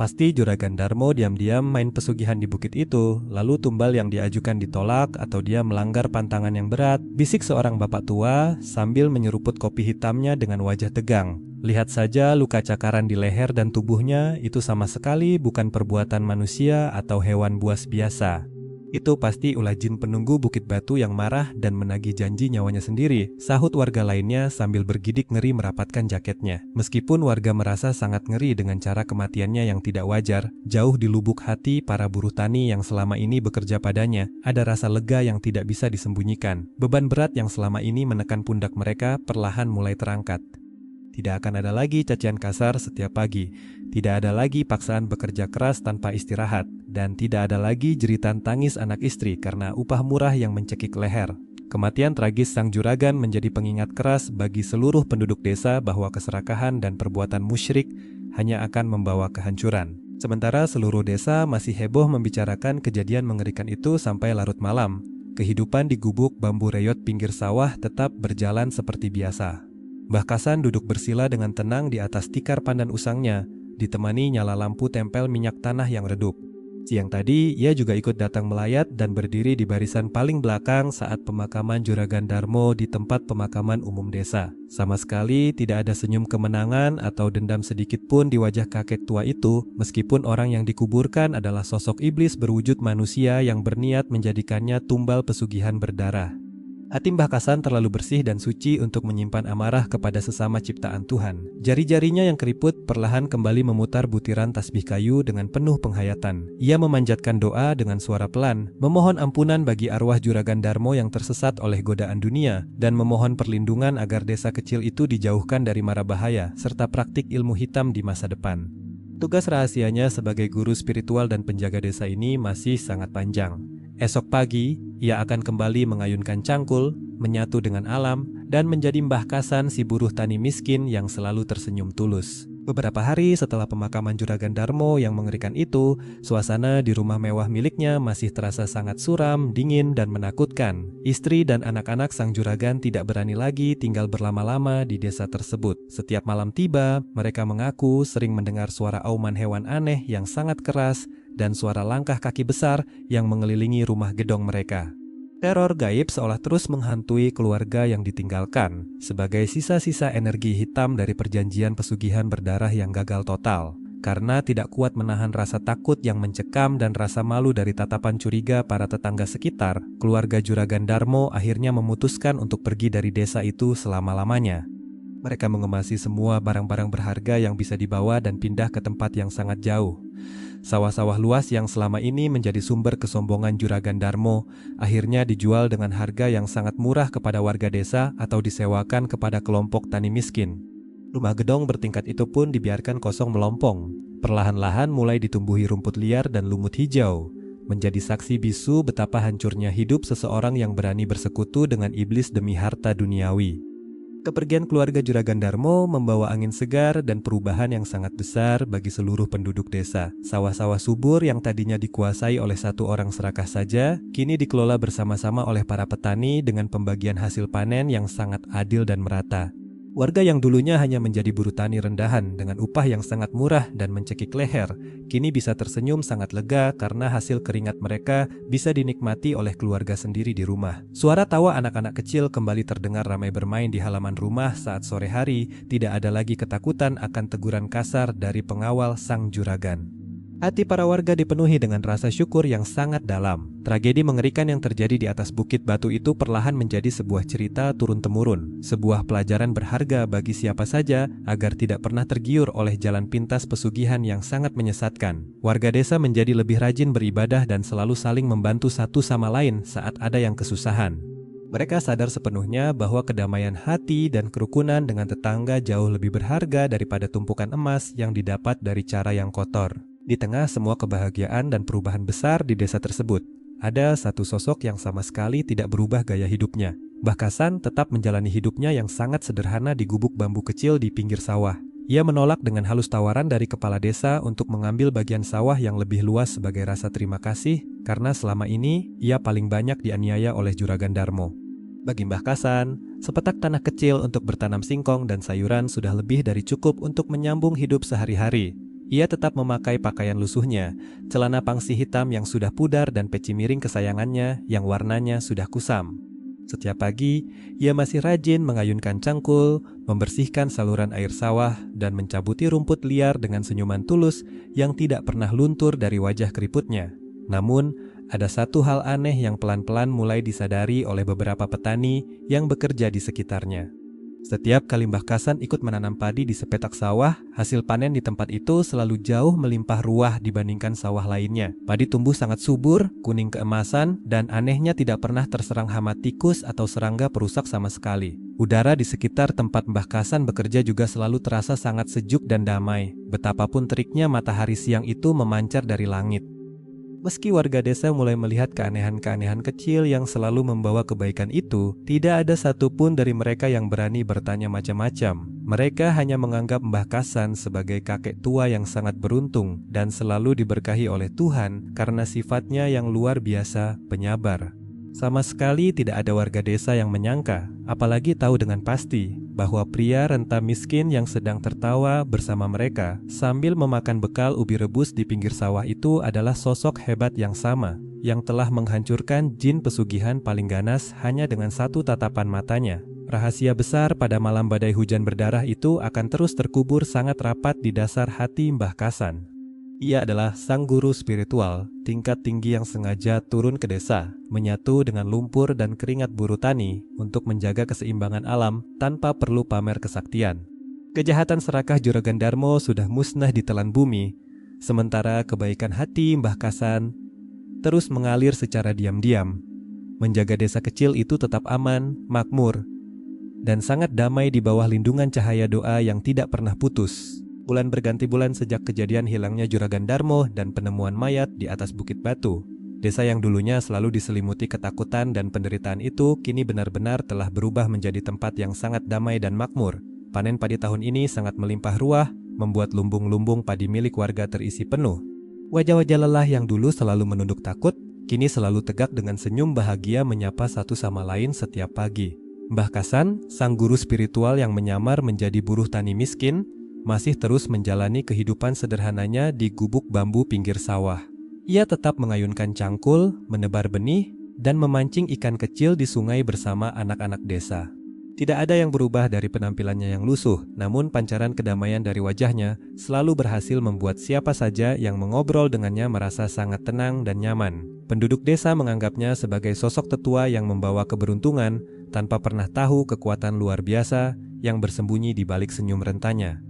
Pasti Juragan Darmo diam-diam main pesugihan di bukit itu, lalu tumbal yang diajukan ditolak atau dia melanggar pantangan yang berat, bisik seorang bapak tua sambil menyeruput kopi hitamnya dengan wajah tegang. Lihat saja luka cakaran di leher dan tubuhnya, itu sama sekali bukan perbuatan manusia atau hewan buas biasa. Itu pasti ulah jin penunggu Bukit Batu yang marah dan menagih janji nyawanya sendiri, sahut warga lainnya sambil bergidik ngeri merapatkan jaketnya. Meskipun warga merasa sangat ngeri dengan cara kematiannya yang tidak wajar, jauh di lubuk hati para buruh tani yang selama ini bekerja padanya, ada rasa lega yang tidak bisa disembunyikan. Beban berat yang selama ini menekan pundak mereka perlahan mulai terangkat. Tidak akan ada lagi cacian kasar setiap pagi, tidak ada lagi paksaan bekerja keras tanpa istirahat, dan tidak ada lagi jeritan tangis anak istri karena upah murah yang mencekik leher. Kematian tragis sang juragan menjadi pengingat keras bagi seluruh penduduk desa bahwa keserakahan dan perbuatan musyrik hanya akan membawa kehancuran. Sementara seluruh desa masih heboh membicarakan kejadian mengerikan itu sampai larut malam, kehidupan di gubuk bambu reyot pinggir sawah tetap berjalan seperti biasa. Mbah Kasan duduk bersila dengan tenang di atas tikar pandan usangnya, ditemani nyala lampu tempel minyak tanah yang redup. Siang tadi, ia juga ikut datang melayat dan berdiri di barisan paling belakang saat pemakaman Juragan Darmo di tempat pemakaman umum desa. Sama sekali tidak ada senyum kemenangan atau dendam sedikit pun di wajah kakek tua itu, meskipun orang yang dikuburkan adalah sosok iblis berwujud manusia yang berniat menjadikannya tumbal pesugihan berdarah. Hati Mbah Kasan terlalu bersih dan suci untuk menyimpan amarah kepada sesama ciptaan Tuhan. Jari-jarinya yang keriput perlahan kembali memutar butiran tasbih kayu dengan penuh penghayatan. Ia memanjatkan doa dengan suara pelan, memohon ampunan bagi arwah Juragan Darmo yang tersesat oleh godaan dunia, dan memohon perlindungan agar desa kecil itu dijauhkan dari mara bahaya, serta praktik ilmu hitam di masa depan. Tugas rahasianya sebagai guru spiritual dan penjaga desa ini masih sangat panjang. Esok pagi, ia akan kembali mengayunkan cangkul, menyatu dengan alam, dan menjadi Mbah Kasan si buruh tani miskin yang selalu tersenyum tulus. Beberapa hari setelah pemakaman Juragan Darmo yang mengerikan itu, suasana di rumah mewah miliknya masih terasa sangat suram, dingin, dan menakutkan. Istri dan anak-anak sang juragan tidak berani lagi tinggal berlama-lama di desa tersebut. Setiap malam tiba, mereka mengaku sering mendengar suara auman hewan aneh yang sangat keras dan suara langkah kaki besar yang mengelilingi rumah gedong mereka. Teror gaib seolah terus menghantui keluarga yang ditinggalkan, sebagai sisa-sisa energi hitam dari perjanjian pesugihan berdarah yang gagal total. Karena tidak kuat menahan rasa takut yang mencekam dan rasa malu dari tatapan curiga para tetangga sekitar, keluarga Juragan Darmo akhirnya memutuskan untuk pergi dari desa itu selama-lamanya. Mereka mengemasi semua barang-barang berharga yang bisa dibawa dan pindah ke tempat yang sangat jauh. Sawah-sawah luas yang selama ini menjadi sumber kesombongan Juragan Darmo akhirnya dijual dengan harga yang sangat murah kepada warga desa atau disewakan kepada kelompok tani miskin. Rumah gedong bertingkat itu pun dibiarkan kosong melompong. Perlahan-lahan mulai ditumbuhi rumput liar dan lumut hijau, menjadi saksi bisu betapa hancurnya hidup seseorang yang berani bersekutu dengan iblis demi harta duniawi. Kepergian keluarga Juragan Darmo membawa angin segar dan perubahan yang sangat besar bagi seluruh penduduk desa. Sawah-sawah subur yang tadinya dikuasai oleh satu orang serakah saja, kini dikelola bersama-sama oleh para petani dengan pembagian hasil panen yang sangat adil dan merata. Warga yang dulunya hanya menjadi buruh tani rendahan dengan upah yang sangat murah dan mencekik leher, kini bisa tersenyum sangat lega karena hasil keringat mereka bisa dinikmati oleh keluarga sendiri di rumah. Suara tawa anak-anak kecil kembali terdengar ramai bermain di halaman rumah saat sore hari, tidak ada lagi ketakutan akan teguran kasar dari pengawal sang juragan. Hati para warga dipenuhi dengan rasa syukur yang sangat dalam. Tragedi mengerikan yang terjadi di atas bukit batu itu perlahan menjadi sebuah cerita turun-temurun, sebuah pelajaran berharga bagi siapa saja agar tidak pernah tergiur oleh jalan pintas pesugihan yang sangat menyesatkan. Warga desa menjadi lebih rajin beribadah dan selalu saling membantu satu sama lain saat ada yang kesusahan. Mereka sadar sepenuhnya bahwa kedamaian hati dan kerukunan dengan tetangga jauh lebih berharga daripada tumpukan emas yang didapat dari cara yang kotor. Di tengah semua kebahagiaan dan perubahan besar di desa tersebut, ada satu sosok yang sama sekali tidak berubah gaya hidupnya. Mbah Kasan tetap menjalani hidupnya yang sangat sederhana di gubuk bambu kecil di pinggir sawah. Ia menolak dengan halus tawaran dari kepala desa untuk mengambil bagian sawah yang lebih luas sebagai rasa terima kasih karena selama ini ia paling banyak dianiaya oleh Juragan Darmo. Bagi Mbah Kasan, sepetak tanah kecil untuk bertanam singkong dan sayuran sudah lebih dari cukup untuk menyambung hidup sehari-hari. Ia tetap memakai pakaian lusuhnya, celana pangsi hitam yang sudah pudar dan peci miring kesayangannya yang warnanya sudah kusam. Setiap pagi, ia masih rajin mengayunkan cangkul, membersihkan saluran air sawah, dan mencabuti rumput liar dengan senyuman tulus yang tidak pernah luntur dari wajah keriputnya. Namun, ada satu hal aneh yang pelan-pelan mulai disadari oleh beberapa petani yang bekerja di sekitarnya. Setiap kali Mbah Kasan ikut menanam padi di sepetak sawah, hasil panen di tempat itu selalu jauh melimpah ruah dibandingkan sawah lainnya. Padi tumbuh sangat subur, kuning keemasan, dan anehnya tidak pernah terserang hama tikus atau serangga perusak sama sekali. Udara di sekitar tempat Mbah Kasan bekerja juga selalu terasa sangat sejuk dan damai, betapapun teriknya matahari siang itu memancar dari langit. Meski warga desa mulai melihat keanehan-keanehan kecil yang selalu membawa kebaikan itu, tidak ada satupun dari mereka yang berani bertanya macam-macam. Mereka hanya menganggap Mbah Kasan sebagai kakek tua yang sangat beruntung dan selalu diberkahi oleh Tuhan karena sifatnya yang luar biasa penyabar. Sama sekali tidak ada warga desa yang menyangka, apalagi tahu dengan pasti, bahwa pria renta miskin yang sedang tertawa bersama mereka sambil memakan bekal ubi rebus di pinggir sawah itu adalah sosok hebat yang sama, yang telah menghancurkan jin pesugihan paling ganas hanya dengan satu tatapan matanya. Rahasia besar pada malam badai hujan berdarah itu akan terus terkubur sangat rapat di dasar hati Mbah Kasan. Ia adalah sang guru spiritual tingkat tinggi yang sengaja turun ke desa, menyatu dengan lumpur dan keringat buruh tani untuk menjaga keseimbangan alam tanpa perlu pamer kesaktian. Kejahatan serakah Juragan Darmo sudah musnah ditelan bumi, sementara kebaikan hati Mbah Kasan terus mengalir secara diam-diam, menjaga desa kecil itu tetap aman, makmur, dan sangat damai di bawah lindungan cahaya doa yang tidak pernah putus. Bulan berganti bulan sejak kejadian hilangnya Juragan Darmo dan penemuan mayat di atas Bukit Batu. Desa yang dulunya selalu diselimuti ketakutan dan penderitaan itu kini benar-benar telah berubah menjadi tempat yang sangat damai dan makmur. Panen padi tahun ini sangat melimpah ruah, membuat lumbung-lumbung padi milik warga terisi penuh. Wajah-wajah lelah yang dulu selalu menunduk takut, kini selalu tegak dengan senyum bahagia menyapa satu sama lain setiap pagi. Mbah Kasan, sang guru spiritual yang menyamar menjadi buruh tani miskin, masih terus menjalani kehidupan sederhananya di gubuk bambu pinggir sawah. Ia tetap mengayunkan cangkul, menebar benih, dan memancing ikan kecil di sungai bersama anak-anak desa. Tidak ada yang berubah dari penampilannya yang lusuh, namun pancaran kedamaian dari wajahnya selalu berhasil membuat siapa saja yang mengobrol dengannya merasa sangat tenang dan nyaman. Penduduk desa menganggapnya sebagai sosok tetua yang membawa keberuntungan tanpa pernah tahu kekuatan luar biasa yang bersembunyi di balik senyum rentanya.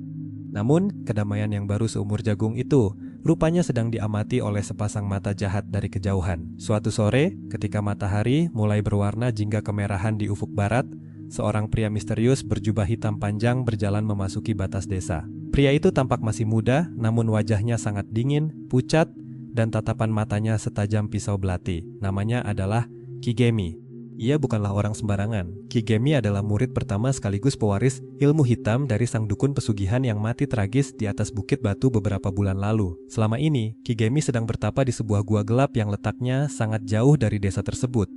Namun, kedamaian yang baru seumur jagung itu rupanya sedang diamati oleh sepasang mata jahat dari kejauhan. Suatu sore, ketika matahari mulai berwarna jingga kemerahan di ufuk barat, seorang pria misterius berjubah hitam panjang berjalan memasuki batas desa. Pria itu tampak masih muda, namun wajahnya sangat dingin, pucat, dan tatapan matanya setajam pisau belati. Namanya adalah Kigemi. Ia bukanlah orang sembarangan. Kigemi adalah murid pertama sekaligus pewaris ilmu hitam dari sang dukun pesugihan yang mati tragis di atas bukit batu beberapa bulan lalu. Selama ini, Kigemi sedang bertapa di sebuah gua gelap yang letaknya sangat jauh dari desa tersebut.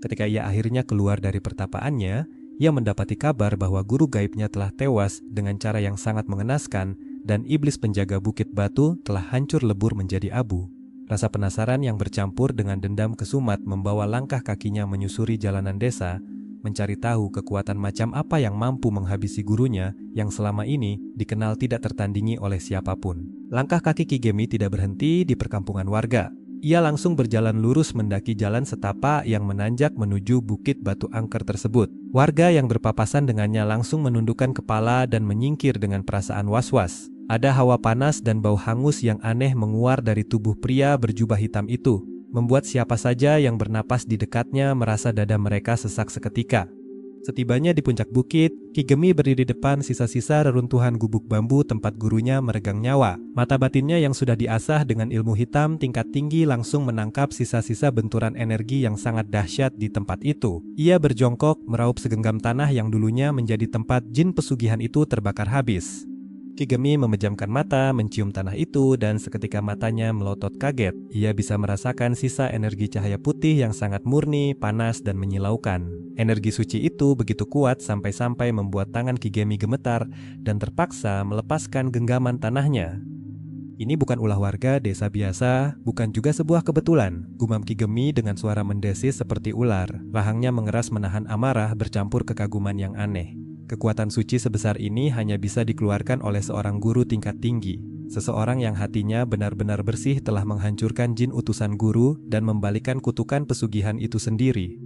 Ketika ia akhirnya keluar dari pertapaannya, ia mendapati kabar bahwa guru gaibnya telah tewas dengan cara yang sangat mengenaskan dan iblis penjaga bukit batu telah hancur lebur menjadi abu. Rasa penasaran yang bercampur dengan dendam kesumat membawa langkah kakinya menyusuri jalanan desa, mencari tahu kekuatan macam apa yang mampu menghabisi gurunya yang selama ini dikenal tidak tertandingi oleh siapapun. Langkah kaki Kigemi tidak berhenti di perkampungan warga. Ia langsung berjalan lurus mendaki jalan setapak yang menanjak menuju bukit batu angker tersebut. Warga yang berpapasan dengannya langsung menundukkan kepala dan menyingkir dengan perasaan was-was. Ada hawa panas dan bau hangus yang aneh menguar dari tubuh pria berjubah hitam itu, membuat siapa saja yang bernapas di dekatnya merasa dada mereka sesak seketika. Setibanya di puncak bukit, Kigemi berdiri depan sisa-sisa reruntuhan gubuk bambu tempat gurunya meregang nyawa. Mata batinnya yang sudah diasah dengan ilmu hitam tingkat tinggi langsung menangkap sisa-sisa benturan energi yang sangat dahsyat di tempat itu. Ia berjongkok meraup segenggam tanah yang dulunya menjadi tempat jin pesugihan itu terbakar habis. Kigemi memejamkan mata, mencium tanah itu, dan seketika matanya melotot kaget. Ia bisa merasakan sisa energi cahaya putih yang sangat murni, panas, dan menyilaukan. Energi suci itu begitu kuat sampai-sampai membuat tangan Kigemi gemetar dan terpaksa melepaskan genggaman tanahnya. Ini bukan ulah warga desa biasa, bukan juga sebuah kebetulan. Gumam Kigemi dengan suara mendesis seperti ular. Rahangnya mengeras menahan amarah bercampur kekaguman yang aneh. Kekuatan suci sebesar ini hanya bisa dikeluarkan oleh seorang guru tingkat tinggi. Seseorang yang hatinya benar-benar bersih telah menghancurkan jin utusan guru dan membalikan kutukan pesugihan itu sendiri.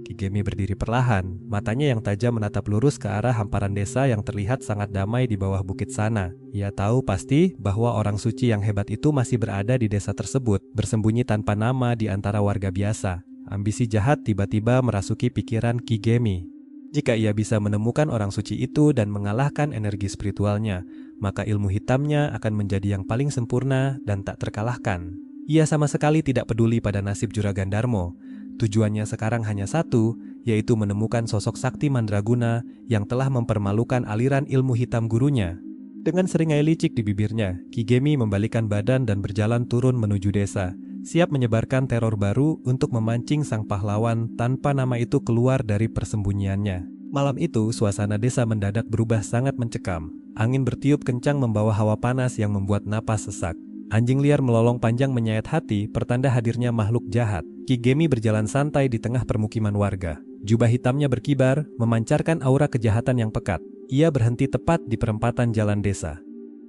Kigemi berdiri perlahan, matanya yang tajam menatap lurus ke arah hamparan desa yang terlihat sangat damai di bawah bukit sana. Ia tahu pasti bahwa orang suci yang hebat itu masih berada di desa tersebut, bersembunyi tanpa nama di antara warga biasa. Ambisi jahat tiba-tiba merasuki pikiran Kigemi. Jika ia bisa menemukan orang suci itu dan mengalahkan energi spiritualnya, maka ilmu hitamnya akan menjadi yang paling sempurna dan tak terkalahkan. Ia sama sekali tidak peduli pada nasib Juragan Darmo. Tujuannya sekarang hanya satu, yaitu menemukan sosok sakti mandraguna yang telah mempermalukan aliran ilmu hitam gurunya. Dengan seringai licik di bibirnya, Kigemi membalikkan badan dan berjalan turun menuju desa, siap menyebarkan teror baru untuk memancing sang pahlawan tanpa nama itu keluar dari persembunyiannya. Malam itu, suasana desa mendadak berubah sangat mencekam. Angin bertiup kencang membawa hawa panas yang membuat napas sesak. Anjing liar melolong panjang menyayat hati, pertanda hadirnya makhluk jahat. Kigemi berjalan santai di tengah permukiman warga. Jubah hitamnya berkibar, memancarkan aura kejahatan yang pekat. Ia berhenti tepat di perempatan jalan desa.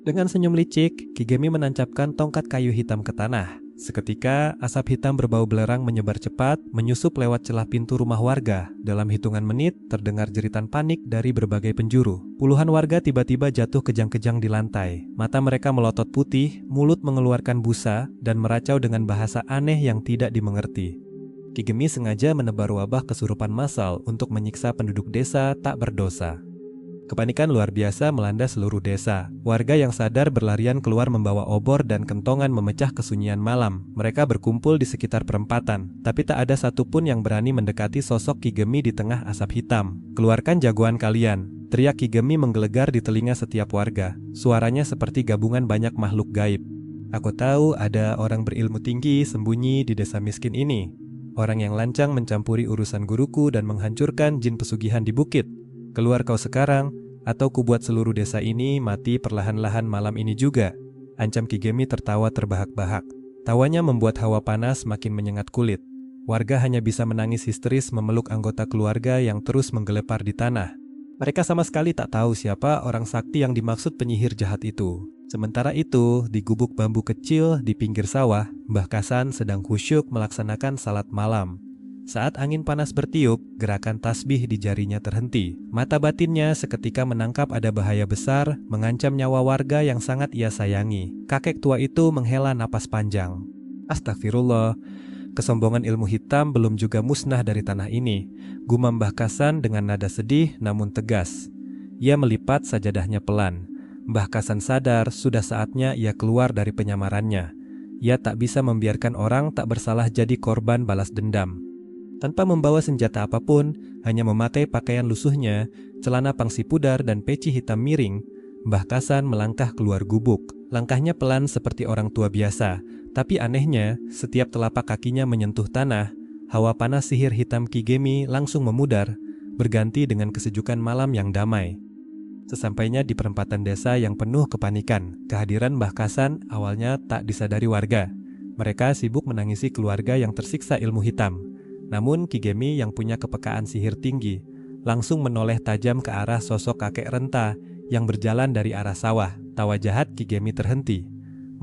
Dengan senyum licik, Kigemi menancapkan tongkat kayu hitam ke tanah. Seketika, asap hitam berbau belerang menyebar cepat, menyusup lewat celah pintu rumah warga. Dalam hitungan menit, terdengar jeritan panik dari berbagai penjuru. Puluhan warga tiba-tiba jatuh kejang-kejang di lantai. Mata mereka melotot putih, mulut mengeluarkan busa, dan meracau dengan bahasa aneh yang tidak dimengerti. Kigemi sengaja menebar wabah kesurupan massal untuk menyiksa penduduk desa tak berdosa. Kepanikan luar biasa melanda seluruh desa. Warga yang sadar berlarian keluar membawa obor dan kentongan memecah kesunyian malam. Mereka berkumpul di sekitar perempatan, tapi tak ada satupun yang berani mendekati sosok Kigemi di tengah asap hitam. "Keluarkan jagoan kalian!" teriak Kigemi menggelegar di telinga setiap warga. Suaranya seperti gabungan banyak makhluk gaib. "Aku tahu ada orang berilmu tinggi sembunyi di desa miskin ini. Orang yang lancang mencampuri urusan guruku dan menghancurkan jin pesugihan di bukit. Keluar kau sekarang, atau kubuat seluruh desa ini mati perlahan-lahan malam ini juga," ancam Kigemi tertawa terbahak-bahak. Tawanya membuat hawa panas makin menyengat kulit. Warga hanya bisa menangis histeris memeluk anggota keluarga yang terus menggelepar di tanah. Mereka sama sekali tak tahu siapa orang sakti yang dimaksud penyihir jahat itu. Sementara itu, di gubuk bambu kecil di pinggir sawah, Mbah Kasan sedang khusyuk melaksanakan salat malam. Saat angin panas bertiup, gerakan tasbih di jarinya terhenti. Mata batinnya seketika menangkap ada bahaya besar, mengancam nyawa warga yang sangat ia sayangi. Kakek tua itu menghela napas panjang. Astagfirullah, kesombongan ilmu hitam belum juga musnah dari tanah ini. Gumam Mbah Kasan dengan nada sedih namun tegas. Ia melipat sajadahnya pelan. Mbah Kasan sadar sudah saatnya ia keluar dari penyamarannya. Ia tak bisa membiarkan orang tak bersalah jadi korban balas dendam. Tanpa membawa senjata apapun, hanya memakai pakaian lusuhnya, celana pangsi pudar dan peci hitam miring, Mbah Kasan melangkah keluar gubuk. Langkahnya pelan seperti orang tua biasa, tapi anehnya, setiap telapak kakinya menyentuh tanah, hawa panas sihir hitam Ki Gemi langsung memudar, berganti dengan kesejukan malam yang damai. Sesampainya di perempatan desa yang penuh kepanikan, kehadiran Mbah Kasan awalnya tak disadari warga. Mereka sibuk menangisi keluarga yang tersiksa ilmu hitam. Namun Ki Gemi yang punya kepekaan sihir tinggi langsung menoleh tajam ke arah sosok kakek renta yang berjalan dari arah sawah. Tawa jahat Ki Gemi terhenti.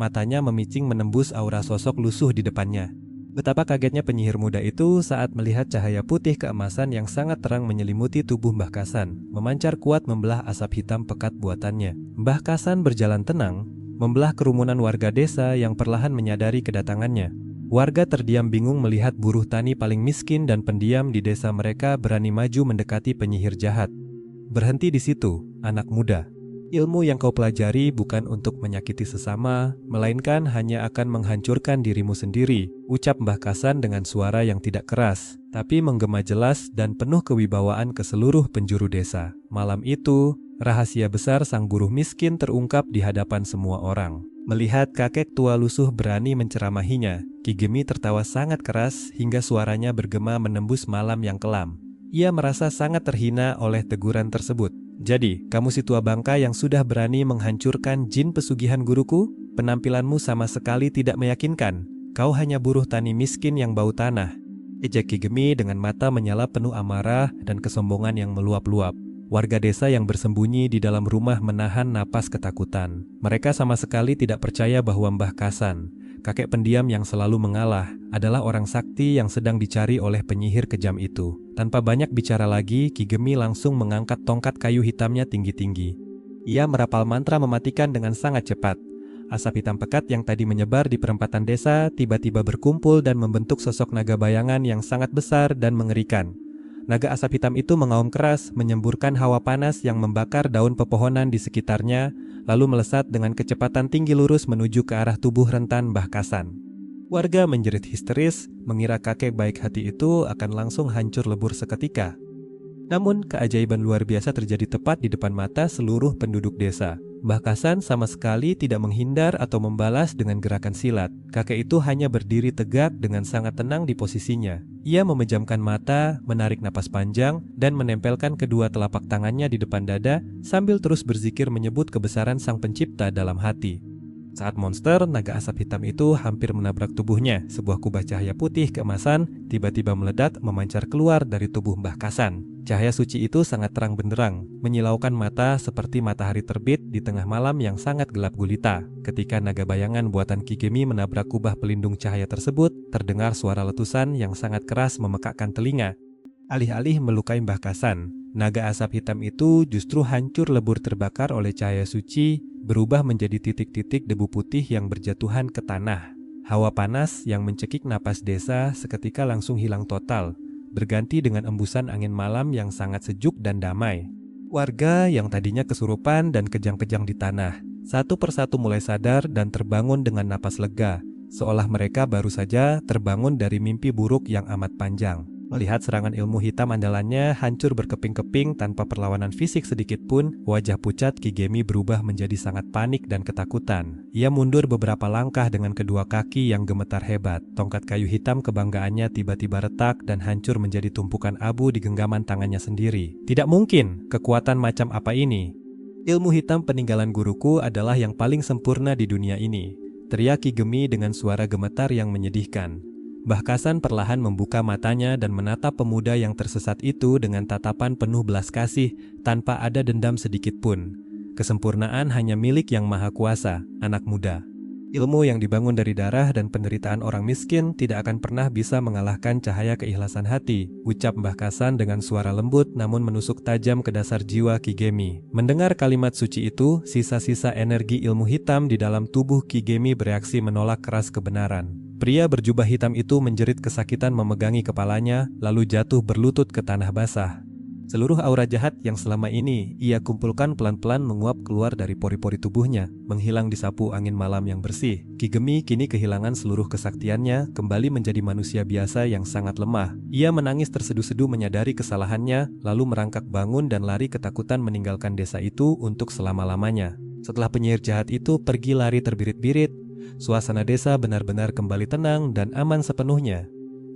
Matanya memicing menembus aura sosok lusuh di depannya. Betapa kagetnya penyihir muda itu saat melihat cahaya putih keemasan yang sangat terang menyelimuti tubuh Mbah Kasan, memancar kuat membelah asap hitam pekat buatannya. Mbah Kasan berjalan tenang, membelah kerumunan warga desa yang perlahan menyadari kedatangannya. Warga terdiam bingung melihat buruh tani paling miskin dan pendiam di desa mereka berani maju mendekati penyihir jahat. Berhenti di situ, anak muda. Ilmu yang kau pelajari bukan untuk menyakiti sesama, melainkan hanya akan menghancurkan dirimu sendiri, ucap Mbah Kasan dengan suara yang tidak keras, tapi menggema jelas dan penuh kewibawaan ke seluruh penjuru desa. Malam itu, rahasia besar sang buruh miskin terungkap di hadapan semua orang. Melihat kakek tua lusuh berani menceramahinya, Ki Gemi tertawa sangat keras hingga suaranya bergema menembus malam yang kelam. Ia merasa sangat terhina oleh teguran tersebut. Jadi, kamu si tua bangka yang sudah berani menghancurkan jin pesugihan guruku? Penampilanmu sama sekali tidak meyakinkan. Kau hanya buruh tani miskin yang bau tanah. Ejek Ki Gemi dengan mata menyala penuh amarah dan kesombongan yang meluap-luap. Warga desa yang bersembunyi di dalam rumah menahan napas ketakutan. Mereka sama sekali tidak percaya bahwa Mbah Kasan, kakek pendiam yang selalu mengalah, adalah orang sakti yang sedang dicari oleh penyihir kejam itu. Tanpa banyak bicara lagi, Ki Gemi langsung mengangkat tongkat kayu hitamnya tinggi-tinggi. Ia merapal mantra mematikan dengan sangat cepat. Asap hitam pekat yang tadi menyebar di perempatan desa tiba-tiba berkumpul dan membentuk sosok naga bayangan yang sangat besar dan mengerikan. Naga asap hitam itu mengaum keras, menyemburkan hawa panas yang membakar daun pepohonan di sekitarnya, lalu melesat dengan kecepatan tinggi lurus menuju ke arah tubuh rentan Mbah Kasan. Warga menjerit histeris, mengira kakek baik hati itu akan langsung hancur lebur seketika. Namun, keajaiban luar biasa terjadi tepat di depan mata seluruh penduduk desa. Mbah Kasan sama sekali tidak menghindar atau membalas dengan gerakan silat. Kakek itu hanya berdiri tegak dengan sangat tenang di posisinya. Ia memejamkan mata, menarik napas panjang, dan menempelkan kedua telapak tangannya di depan dada sambil terus berzikir menyebut kebesaran Sang Pencipta dalam hati. Saat monster naga asap hitam itu hampir menabrak tubuhnya, sebuah kubah cahaya putih keemasan tiba-tiba meledak memancar keluar dari tubuh Mbah Kasan. Cahaya suci itu sangat terang benderang, menyilaukan mata seperti matahari terbit di tengah malam yang sangat gelap gulita. Ketika naga bayangan buatan Ki Gemi menabrak kubah pelindung cahaya tersebut, terdengar suara letusan yang sangat keras memekakkan telinga. Alih-alih melukai Mbah Kasan, naga asap hitam itu justru hancur lebur terbakar oleh cahaya suci, berubah menjadi titik-titik debu putih yang berjatuhan ke tanah. Hawa panas yang mencekik napas desa seketika langsung hilang total, berganti dengan embusan angin malam yang sangat sejuk dan damai. Warga yang tadinya kesurupan dan kejang-kejang di tanah, satu persatu mulai sadar dan terbangun dengan napas lega, seolah mereka baru saja terbangun dari mimpi buruk yang amat panjang. Melihat serangan ilmu hitam andalannya hancur berkeping-keping tanpa perlawanan fisik sedikit pun, wajah pucat Ki Gemi berubah menjadi sangat panik dan ketakutan. Ia mundur beberapa langkah dengan kedua kaki yang gemetar hebat. Tongkat kayu hitam kebanggaannya tiba-tiba retak dan hancur menjadi tumpukan abu di genggaman tangannya sendiri. Tidak mungkin, kekuatan macam apa ini? Ilmu hitam peninggalan guruku adalah yang paling sempurna di dunia ini, teriak Ki Gemi dengan suara gemetar yang menyedihkan. Mbah Kasan perlahan membuka matanya dan menatap pemuda yang tersesat itu dengan tatapan penuh belas kasih tanpa ada dendam sedikit pun. Kesempurnaan hanya milik Yang Maha Kuasa, anak muda. Ilmu yang dibangun dari darah dan penderitaan orang miskin tidak akan pernah bisa mengalahkan cahaya keikhlasan hati, ucap Mbah Kasan dengan suara lembut namun menusuk tajam ke dasar jiwa Ki Gemi. Mendengar kalimat suci itu, sisa-sisa energi ilmu hitam di dalam tubuh Ki Gemi bereaksi menolak keras kebenaran. Pria berjubah hitam itu menjerit kesakitan memegangi kepalanya, lalu jatuh berlutut ke tanah basah. Seluruh aura jahat yang selama ini ia kumpulkan pelan-pelan menguap keluar dari pori-pori tubuhnya, menghilang disapu angin malam yang bersih. Ki Gemi kini kehilangan seluruh kesaktiannya, kembali menjadi manusia biasa yang sangat lemah. Ia menangis terseduh-seduh menyadari kesalahannya, lalu merangkak bangun dan lari ketakutan meninggalkan desa itu untuk selama-lamanya. Setelah penyihir jahat itu pergi lari terbirit-birit, suasana desa benar-benar kembali tenang dan aman sepenuhnya.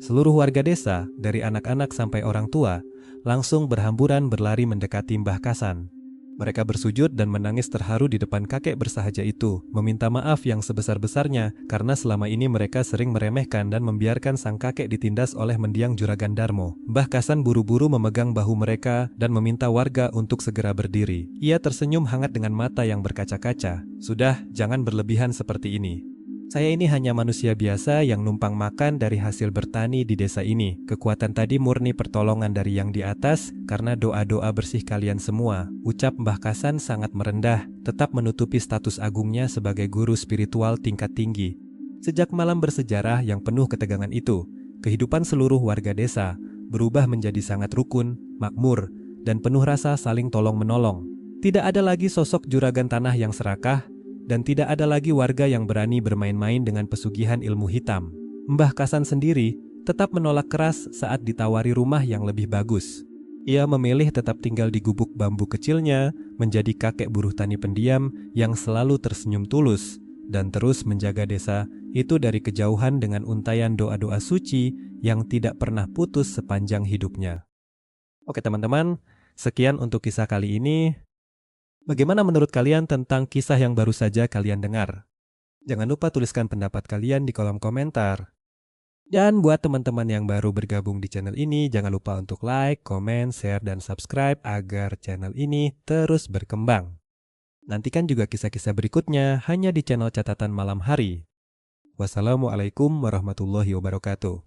Seluruh warga desa, dari anak-anak sampai orang tua, langsung berhamburan berlari mendekati Mbah Kasan. Mereka bersujud dan menangis terharu di depan kakek bersahaja itu, meminta maaf yang sebesar-besarnya karena selama ini mereka sering meremehkan dan membiarkan sang kakek ditindas oleh mendiang Juragan Darmo. Mbah Kasan buru-buru memegang bahu mereka dan meminta warga untuk segera berdiri. Ia tersenyum hangat dengan mata yang berkaca-kaca. Sudah, jangan berlebihan seperti ini. Saya ini hanya manusia biasa yang numpang makan dari hasil bertani di desa ini. Kekuatan tadi murni pertolongan dari yang di atas karena doa-doa bersih kalian semua. Ucap Mbah Kasan sangat merendah, tetap menutupi status agungnya sebagai guru spiritual tingkat tinggi. Sejak malam bersejarah yang penuh ketegangan itu, kehidupan seluruh warga desa berubah menjadi sangat rukun, makmur, dan penuh rasa saling tolong-menolong. Tidak ada lagi sosok juragan tanah yang serakah, dan tidak ada lagi warga yang berani bermain-main dengan pesugihan ilmu hitam. Mbah Kasan sendiri tetap menolak keras saat ditawari rumah yang lebih bagus. Ia memilih tetap tinggal di gubuk bambu kecilnya, menjadi kakek buruh tani pendiam yang selalu tersenyum tulus, dan terus menjaga desa itu dari kejauhan dengan untayan doa-doa suci yang tidak pernah putus sepanjang hidupnya. Oke teman-teman, sekian untuk kisah kali ini. Bagaimana menurut kalian tentang kisah yang baru saja kalian dengar? Jangan lupa tuliskan pendapat kalian di kolom komentar. Dan buat teman-teman yang baru bergabung di channel ini, jangan lupa untuk like, komen, share, dan subscribe agar channel ini terus berkembang. Nantikan juga kisah-kisah berikutnya hanya di channel Catatan Malam Hari. Wassalamualaikum warahmatullahi wabarakatuh.